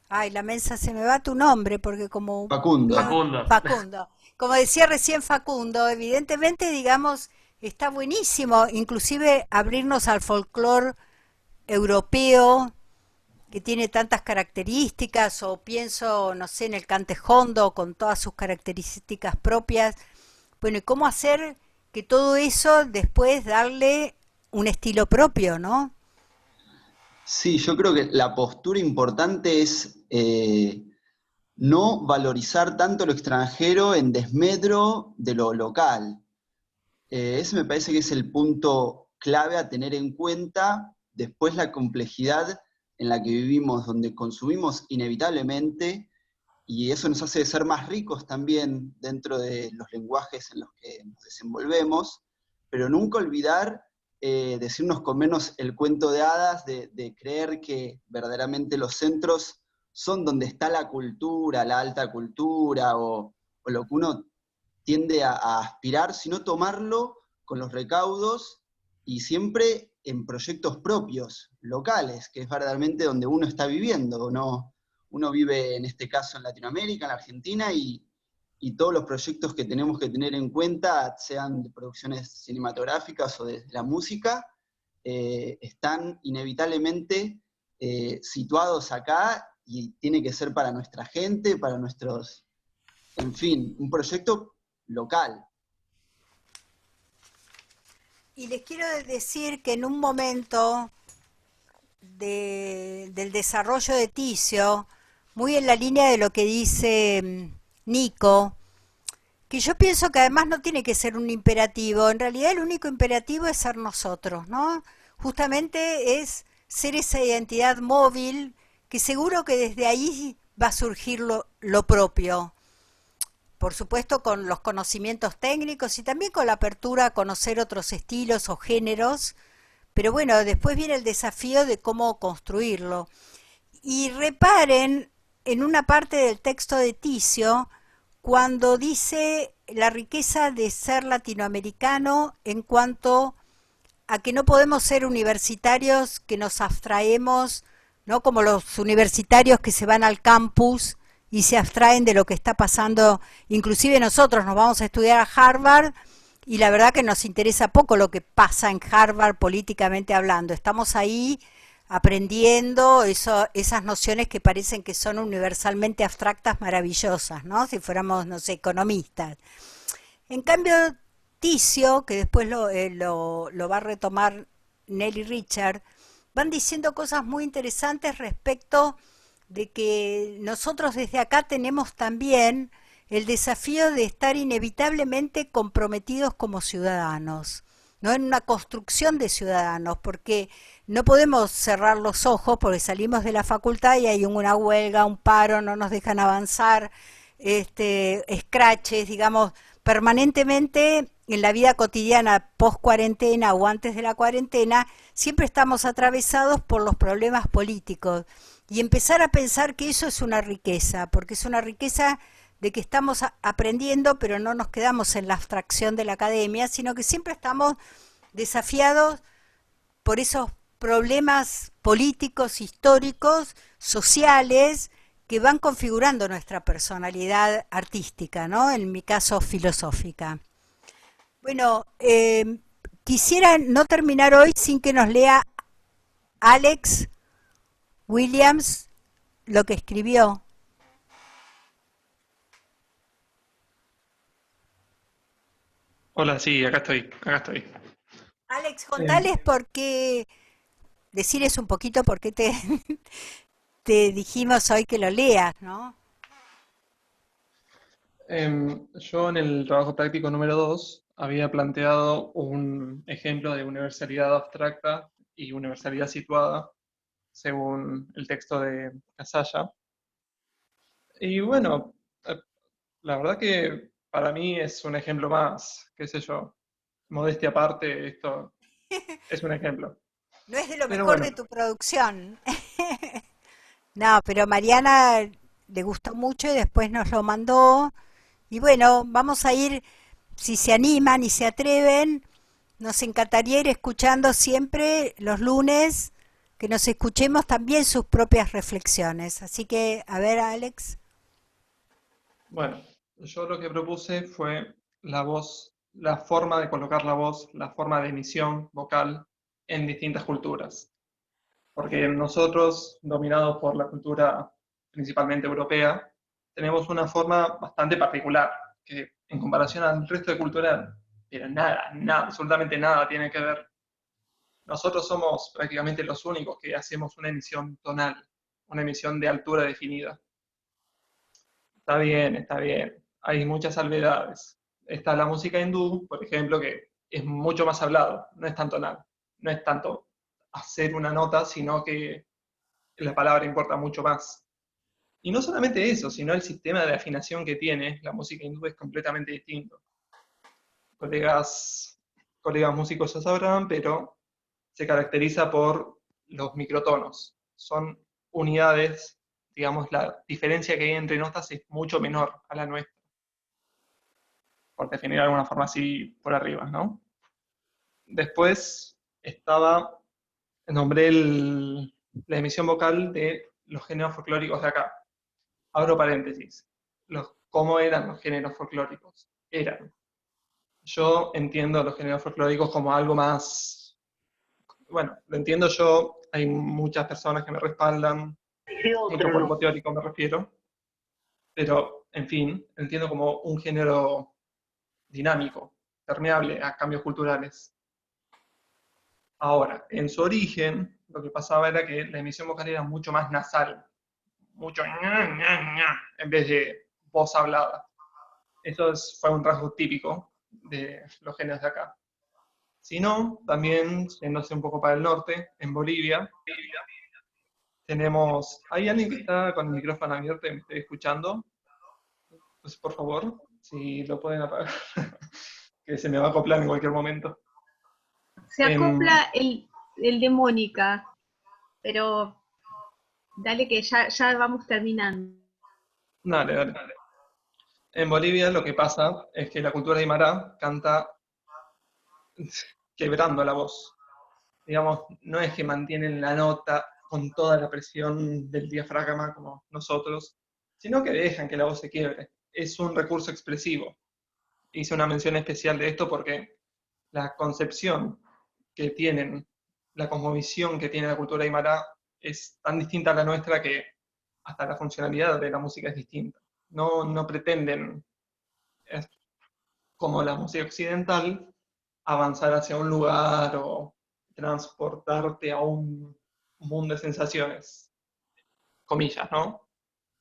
ay, la mensa se me va tu nombre, porque como Facundo. veo Facundo. Facundo, como decía recién Facundo, evidentemente, digamos, está buenísimo, inclusive abrirnos al folclore europeo, que tiene tantas características, o pienso, no sé, en el cantejondo con todas sus características propias. Bueno, ¿y cómo hacer que todo eso después darle un estilo propio, ¿no? Sí, yo creo que la postura importante es no valorizar tanto lo extranjero en desmedro de lo local. Ese me parece que es el punto clave a tener en cuenta. Después la complejidad en la que vivimos, donde consumimos inevitablemente, y eso nos hace ser más ricos también dentro de los lenguajes en los que nos desenvolvemos, pero nunca olvidar decirnos con menos el cuento de hadas, de creer que verdaderamente los centros son donde está la cultura, la alta cultura, o lo que uno tiende a aspirar, sino tomarlo con los recaudos y siempre en proyectos propios, locales, que es verdaderamente donde uno está viviendo, ¿no? Uno vive en este caso en Latinoamérica, en Argentina, y todos los proyectos que tenemos que tener en cuenta, sean de producciones cinematográficas o de la música, están inevitablemente situados acá y tiene que ser para nuestra gente, para nuestros en fin, un proyecto local. Y les quiero decir que en un momento del desarrollo de Ticio, muy en la línea de lo que dice Nico, que yo pienso que además no tiene que ser un imperativo, en realidad el único imperativo es ser nosotros, ¿no? Justamente es ser esa identidad móvil que seguro que desde ahí va a surgir lo propio. Por supuesto con los conocimientos técnicos y también con la apertura a conocer otros estilos o géneros, pero bueno, después viene el desafío de cómo construirlo. Y reparen en una parte del texto de Ticio, cuando dice la riqueza de ser latinoamericano en cuanto a que no podemos ser universitarios que nos abstraemos, ¿no? Como los universitarios que se van al campus y se abstraen de lo que está pasando. Inclusive nosotros nos vamos a estudiar a Harvard y la verdad que nos interesa poco lo que pasa en Harvard políticamente hablando. Estamos ahí aprendiendo esas nociones que parecen que son universalmente abstractas, maravillosas, ¿no? Si fuéramos, no sé, economistas. En cambio, Ticio, que después lo va a retomar Nelly Richard, van diciendo cosas muy interesantes respecto de que nosotros desde acá tenemos también el desafío de estar inevitablemente comprometidos como ciudadanos, ¿no? En una construcción de ciudadanos, porque no podemos cerrar los ojos porque salimos de la facultad y hay una huelga, un paro, no nos dejan avanzar, escraches, digamos, permanentemente en la vida cotidiana post cuarentena o antes de la cuarentena, siempre estamos atravesados por los problemas políticos y empezar a pensar que eso es una riqueza, porque es una riqueza de que estamos aprendiendo, pero no nos quedamos en la abstracción de la academia, sino que siempre estamos desafiados por esos problemas políticos, históricos, sociales, que van configurando nuestra personalidad artística, ¿no? En mi caso, filosófica. Bueno, quisiera no terminar hoy sin que nos lea Alex Williams lo que escribió. Hola, sí, acá estoy, acá estoy. Alex, Em, contales por qué, decirles un poquito por qué te dijimos hoy que lo leas, ¿no? Yo en el trabajo práctico número 2 había planteado un ejemplo de universalidad abstracta y universalidad situada, según el texto de Casalla. Y bueno, eh, la verdad que para mí es un ejemplo más, qué sé yo, modestia aparte, esto es un ejemplo. No es de lo Pero mejor bueno, de tu producción. No, pero Mariana le gustó mucho y después nos lo mandó. Y bueno, vamos a ir, si se animan y se atreven, nos encantaría ir escuchando siempre los lunes, que nos escuchemos también sus propias reflexiones. Así que, a ver, Alex. bueno, yo lo que propuse fue la voz, la forma de colocar la voz, la forma de emisión vocal en distintas culturas. Porque nosotros, dominados por la cultura principalmente europea, tenemos una forma bastante particular, que en comparación al resto de culturas, pero nada, nada, absolutamente nada tiene que ver. Nosotros somos prácticamente los únicos que hacemos una emisión tonal, una emisión de altura definida. Está bien, está bien. Hay muchas salvedades. Está la música hindú, por ejemplo, que es mucho más hablado, no es tanto nada. No es tanto hacer una nota, sino que la palabra importa mucho más. Y no solamente eso, sino el sistema de afinación que tiene la música hindú es completamente distinto. Colegas, colegas músicos ya sabrán, pero se caracteriza por los microtonos. Son unidades, digamos, la diferencia que hay entre notas es mucho menor a la nuestra, por definir de alguna forma así por arriba, ¿no? Después estaba, nombré la emisión vocal de los géneros folclóricos de acá. Abro paréntesis. ¿Cómo eran los géneros folclóricos? Yo entiendo los géneros folclóricos como algo más, bueno, lo entiendo yo, hay muchas personas que me respaldan, mucho cuerpo teórico me refiero, pero, en fin, entiendo como un género dinámico, permeable a cambios culturales. Ahora, en su origen, lo que pasaba era que la emisión vocal era mucho más nasal, mucho en vez de voz hablada. Eso fue un rasgo típico de los géneros de acá. Si no, también, yéndose un poco para el norte, en Bolivia, tenemos... ¿Hay alguien que está con el micrófono abierto y me esté escuchando? Pues por favor, si lo pueden apagar, que se me va a acoplar en cualquier momento. Se acopla el de Mónica, pero dale que ya vamos terminando. Dale, dale. En Bolivia lo que pasa es que la cultura aymara canta quebrando la voz. Digamos, no es que mantienen la nota con toda la presión del diafragma como nosotros, sino que dejan que la voz se quiebre. Es un recurso expresivo. Hice una mención especial de esto porque la concepción que tienen, la cosmovisión que tiene la cultura aymara es tan distinta a la nuestra que hasta la funcionalidad de la música es distinta. No pretenden, como la música occidental, avanzar hacia un lugar o transportarte a un mundo de sensaciones, comillas, ¿no?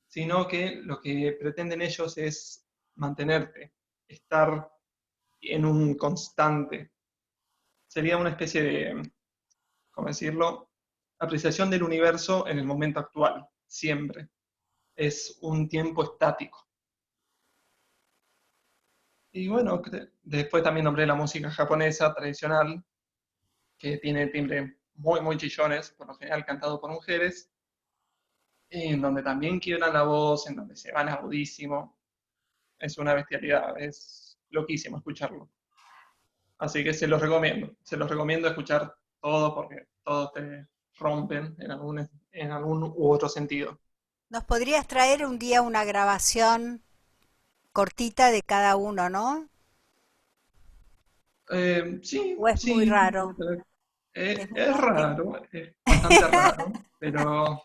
Sino que lo que pretenden ellos es mantenerte, estar en un constante. Sería una especie de, ¿cómo decirlo?, apreciación del universo en el momento actual, siempre. Es un tiempo estático. Y bueno, después también nombré la música japonesa tradicional, que tiene timbre muy, muy chillones, por lo general cantado por mujeres, en donde también quiebran la voz, en donde se van agudísimo. Es una bestialidad, es loquísimo escucharlo. Así que se los recomiendo escuchar todo porque todos te rompen en algún u otro sentido. ¿Nos podrías traer un día una grabación cortita de cada uno, no? Sí, ¿O es muy sí, raro? ¿Es muy es raro? raro, es bastante raro, pero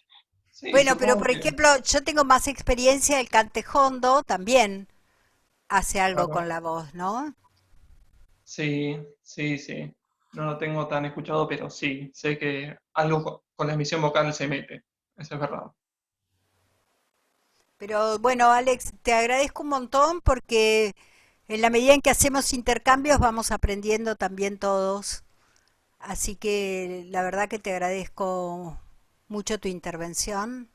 sí, Bueno, pero supongo por que, ejemplo, yo tengo más experiencia, el cantejondo también hace algo con claro, la voz, ¿no? sí, sí, sí. No lo tengo tan escuchado, pero sí, sé que algo con la emisión vocal se mete, eso es verdad. Pero bueno, Alex, te agradezco un montón porque en la medida en que hacemos intercambios vamos aprendiendo también todos. Así que la verdad que te agradezco mucho tu intervención.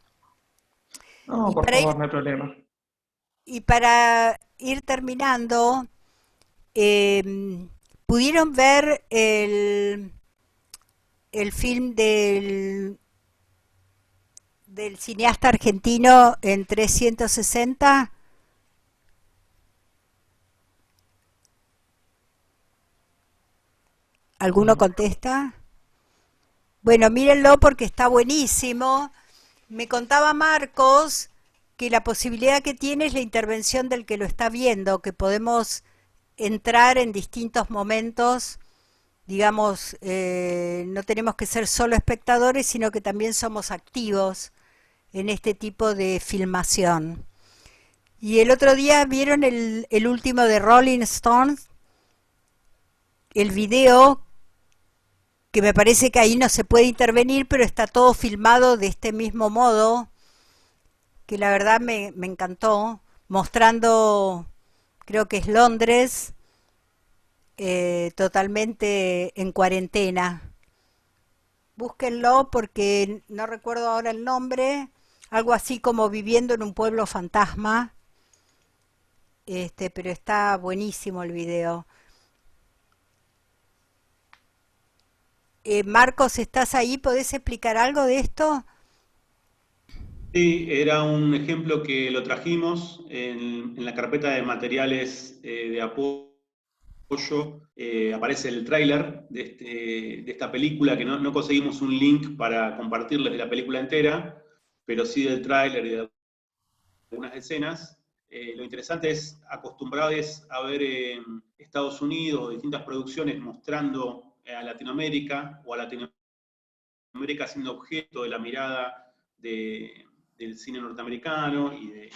No, Y por para ir, favor, no hay problema. y para ir terminando, ¿pudieron ver el film del cineasta argentino en 360? ¿Alguno No. contesta? Bueno, mírenlo porque está buenísimo. Me contaba Marcos que la posibilidad que tiene es la intervención del que lo está viendo, que podemos entrar en distintos momentos, digamos, no tenemos que ser solo espectadores, sino que también somos activos en este tipo de filmación. Y el otro día vieron el último de Rolling Stones, el video, que me parece que ahí no se puede intervenir, pero está todo filmado de este mismo modo, que la verdad me encantó, mostrando, creo que es Londres, totalmente en cuarentena. Búsquenlo porque no recuerdo ahora el nombre, algo así como Viviendo en un pueblo fantasma, pero está buenísimo el video. Marcos, ¿estás ahí? ¿Podés explicar algo de esto? Sí, era un ejemplo que lo trajimos en la carpeta de materiales de apoyo. Aparece el tráiler de esta película, que no conseguimos un link para compartirles de la película entera, pero sí del tráiler y de algunas escenas. Lo interesante es acostumbrados a ver Estados Unidos o distintas producciones mostrando a Latinoamérica o a Latinoamérica siendo objeto de la mirada de del cine norteamericano y de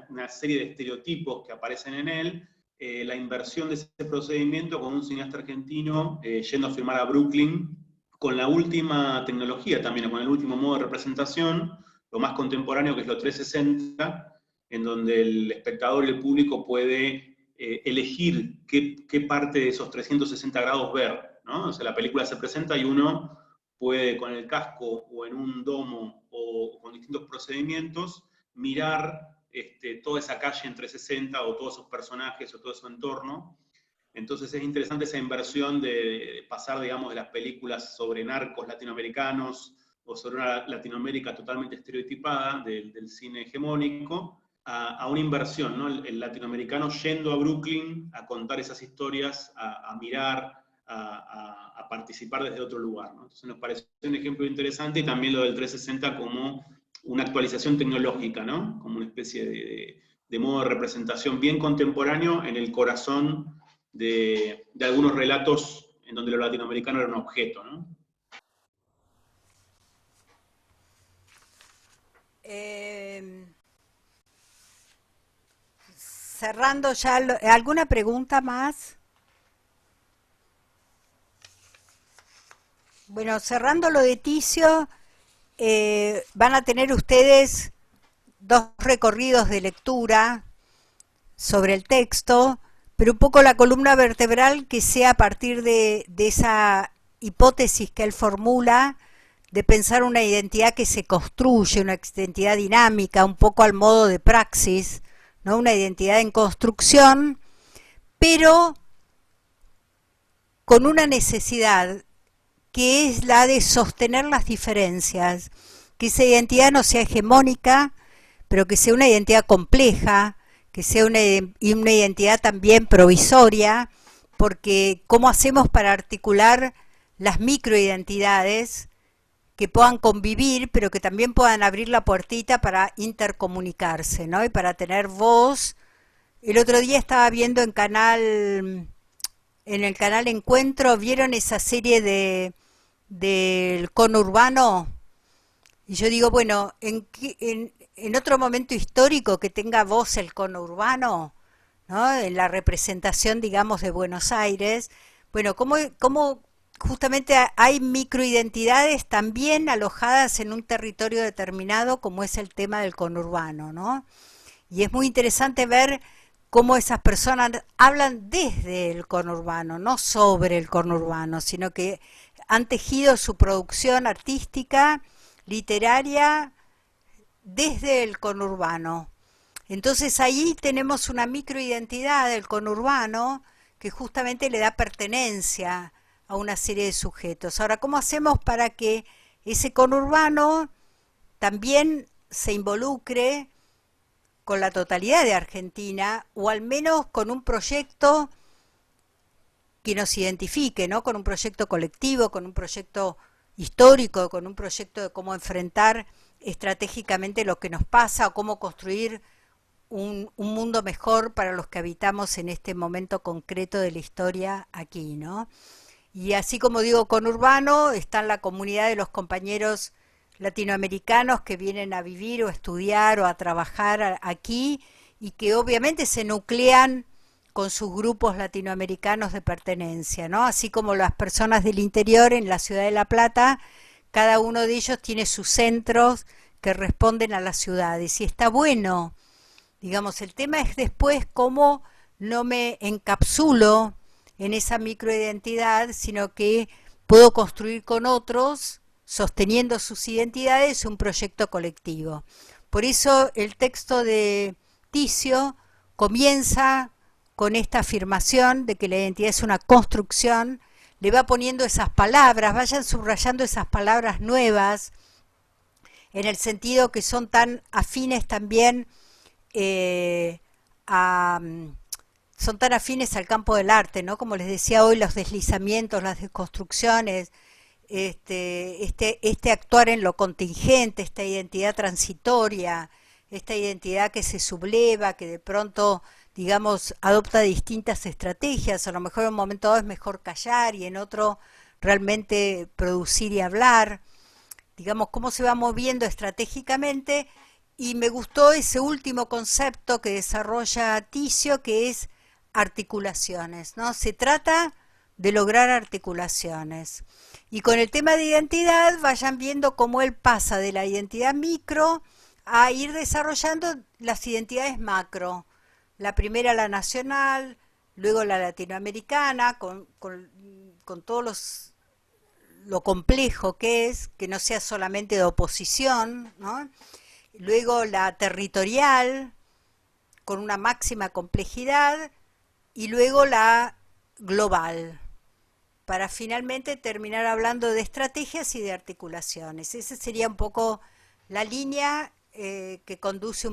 una serie de estereotipos que aparecen en él, la inversión de ese procedimiento con un cineasta argentino yendo a filmar a Brooklyn, con la última tecnología también, con el último modo de representación, lo más contemporáneo que es lo 360, en donde el espectador y el público puede elegir qué parte de esos 360 grados ver, ¿no? O sea, la película se presenta y uno puede con el casco o en un domo o con distintos procedimientos mirar toda esa calle en 360 o todos esos personajes o todo su entorno. Entonces es interesante esa inversión de pasar, digamos, de las películas sobre narcos latinoamericanos o sobre una Latinoamérica totalmente estereotipada del cine hegemónico a una inversión, ¿no? El latinoamericano yendo a Brooklyn a contar esas historias, a mirar, a participar desde otro lugar, ¿no? Entonces nos pareció un ejemplo interesante, y también lo del 360 como una actualización tecnológica, ¿no? Como una especie de modo de representación bien contemporáneo en el corazón de algunos relatos en donde lo latinoamericano era un objeto, ¿no? Cerrando ya, ¿alguna pregunta más? Bueno, cerrando lo de Ticio, van a tener ustedes 2 recorridos de lectura sobre el texto, pero un poco la columna vertebral que sea a partir de esa hipótesis que él formula, de pensar una identidad que se construye, una identidad dinámica, un poco al modo de praxis, ¿no? Una identidad en construcción, pero con una necesidad que es la de sostener las diferencias, que esa identidad no sea hegemónica, pero que sea una identidad compleja, que sea una identidad también provisoria, porque ¿cómo hacemos para articular las microidentidades que puedan convivir, pero que también puedan abrir la puertita para intercomunicarse, ¿no? Y para tener voz? El otro día estaba viendo en el canal Encuentro, ¿vieron esa serie del conurbano? Y yo digo, bueno, en otro momento histórico que tenga voz el conurbano, ¿no? En la representación, digamos, de Buenos Aires, bueno, ¿cómo justamente hay microidentidades también alojadas en un territorio determinado, como es el tema del conurbano, ¿no? Y es muy interesante ver cómo esas personas hablan desde el conurbano, no sobre el conurbano, sino que han tejido su producción artística, literaria, desde el conurbano. Entonces ahí tenemos una microidentidad del conurbano que justamente le da pertenencia a una serie de sujetos. Ahora, ¿cómo hacemos para que ese conurbano también se involucre con la totalidad de Argentina, o al menos con un proyecto que nos identifique, ¿no? Con un proyecto colectivo, con un proyecto histórico, con un proyecto de cómo enfrentar estratégicamente lo que nos pasa o cómo construir un mundo mejor para los que habitamos en este momento concreto de la historia aquí, ¿no? Y así como digo conurbano, está la comunidad de los compañeros latinoamericanos que vienen a vivir o a estudiar o a trabajar aquí y que obviamente se nuclean con sus grupos latinoamericanos de pertenencia, ¿no? Así como las personas del interior en la ciudad de La Plata, cada uno de ellos tiene sus centros que responden a las ciudades. Y está bueno, digamos, el tema es después cómo no me encapsulo en esa microidentidad, sino que puedo construir con otros, sosteniendo sus identidades, un proyecto colectivo. Por eso el texto de Ticio comienza con esta afirmación de que la identidad es una construcción, le va poniendo esas palabras, vayan subrayando esas palabras nuevas, en el sentido que son tan afines también son tan afines al campo del arte, ¿no? Como les decía hoy, los deslizamientos, las desconstrucciones, este actuar en lo contingente, esta identidad transitoria, esta identidad que se subleva, que de pronto, digamos, adopta distintas estrategias. A lo mejor en un momento dado es mejor callar y en otro realmente producir y hablar. digamos, cómo se va moviendo estratégicamente, y me gustó ese último concepto que desarrolla Ticio, que es articulaciones, ¿no? Se trata de lograr articulaciones. Y con el tema de identidad, vayan viendo cómo él pasa de la identidad micro a ir desarrollando las identidades macro. La primera la nacional, luego la latinoamericana, con todos lo complejo que es, que no sea solamente de oposición, ¿no? Luego la territorial, con una máxima complejidad, y luego la global, para finalmente terminar hablando de estrategias y de articulaciones. Esa sería un poco la línea que conduce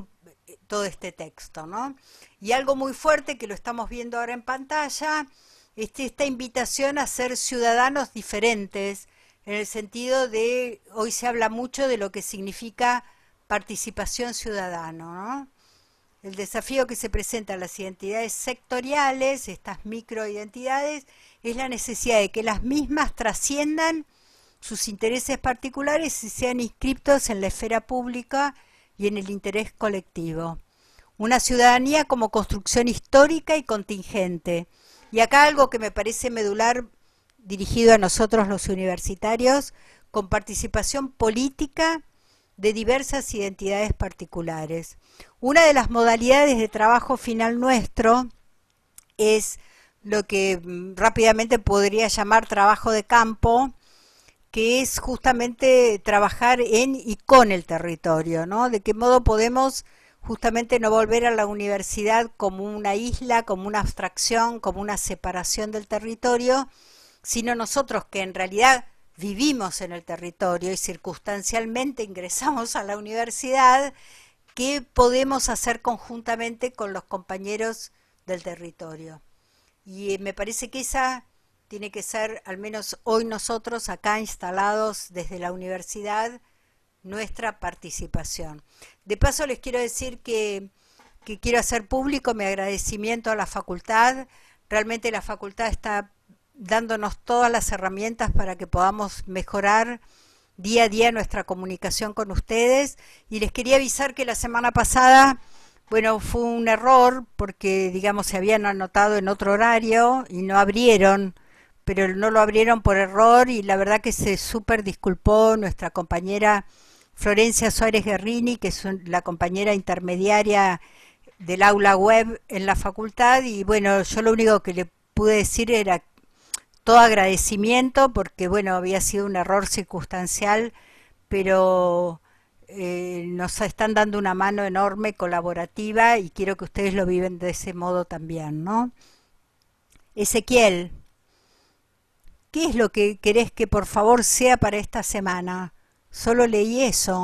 todo este texto, ¿no? Y algo muy fuerte que lo estamos viendo ahora en pantalla, es esta invitación a ser ciudadanos diferentes, en el sentido de, hoy se habla mucho de lo que significa participación ciudadana, ¿no? El desafío que se presenta a las identidades sectoriales, estas microidentidades, es la necesidad de que las mismas trasciendan sus intereses particulares y sean inscriptos en la esfera pública y en el interés colectivo. Una ciudadanía como construcción histórica y contingente. Y acá algo que me parece medular, dirigido a nosotros los universitarios, con participación política de diversas identidades particulares. Una de las modalidades de trabajo final nuestro es lo que rápidamente podría llamar trabajo de campo, que es justamente trabajar en y con el territorio, ¿no? De qué modo podemos justamente no volver a la universidad como una isla, como una abstracción, como una separación del territorio, sino nosotros que en realidad vivimos en el territorio y circunstancialmente ingresamos a la universidad, ¿qué podemos hacer conjuntamente con los compañeros del territorio? Y me parece que esa tiene que ser, al menos hoy nosotros acá instalados desde la universidad, nuestra participación. De paso les quiero decir que quiero hacer público mi agradecimiento a la facultad. Realmente la facultad está dándonos todas las herramientas para que podamos mejorar día a día nuestra comunicación con ustedes. Y les quería avisar que la semana pasada, bueno, fue un error porque, digamos, se habían anotado en otro horario y no abrieron, pero no lo abrieron por error, y la verdad que se súper disculpó nuestra compañera Florencia Suárez Guerrini, que es la compañera intermediaria del aula web en la facultad, y bueno, yo lo único que le pude decir era todo agradecimiento, porque bueno, había sido un error circunstancial, pero nos están dando una mano enorme, colaborativa, y quiero que ustedes lo viven de ese modo también, ¿no? Ezequiel, ¿qué es lo que querés que por favor sea para esta semana? Solo leí eso.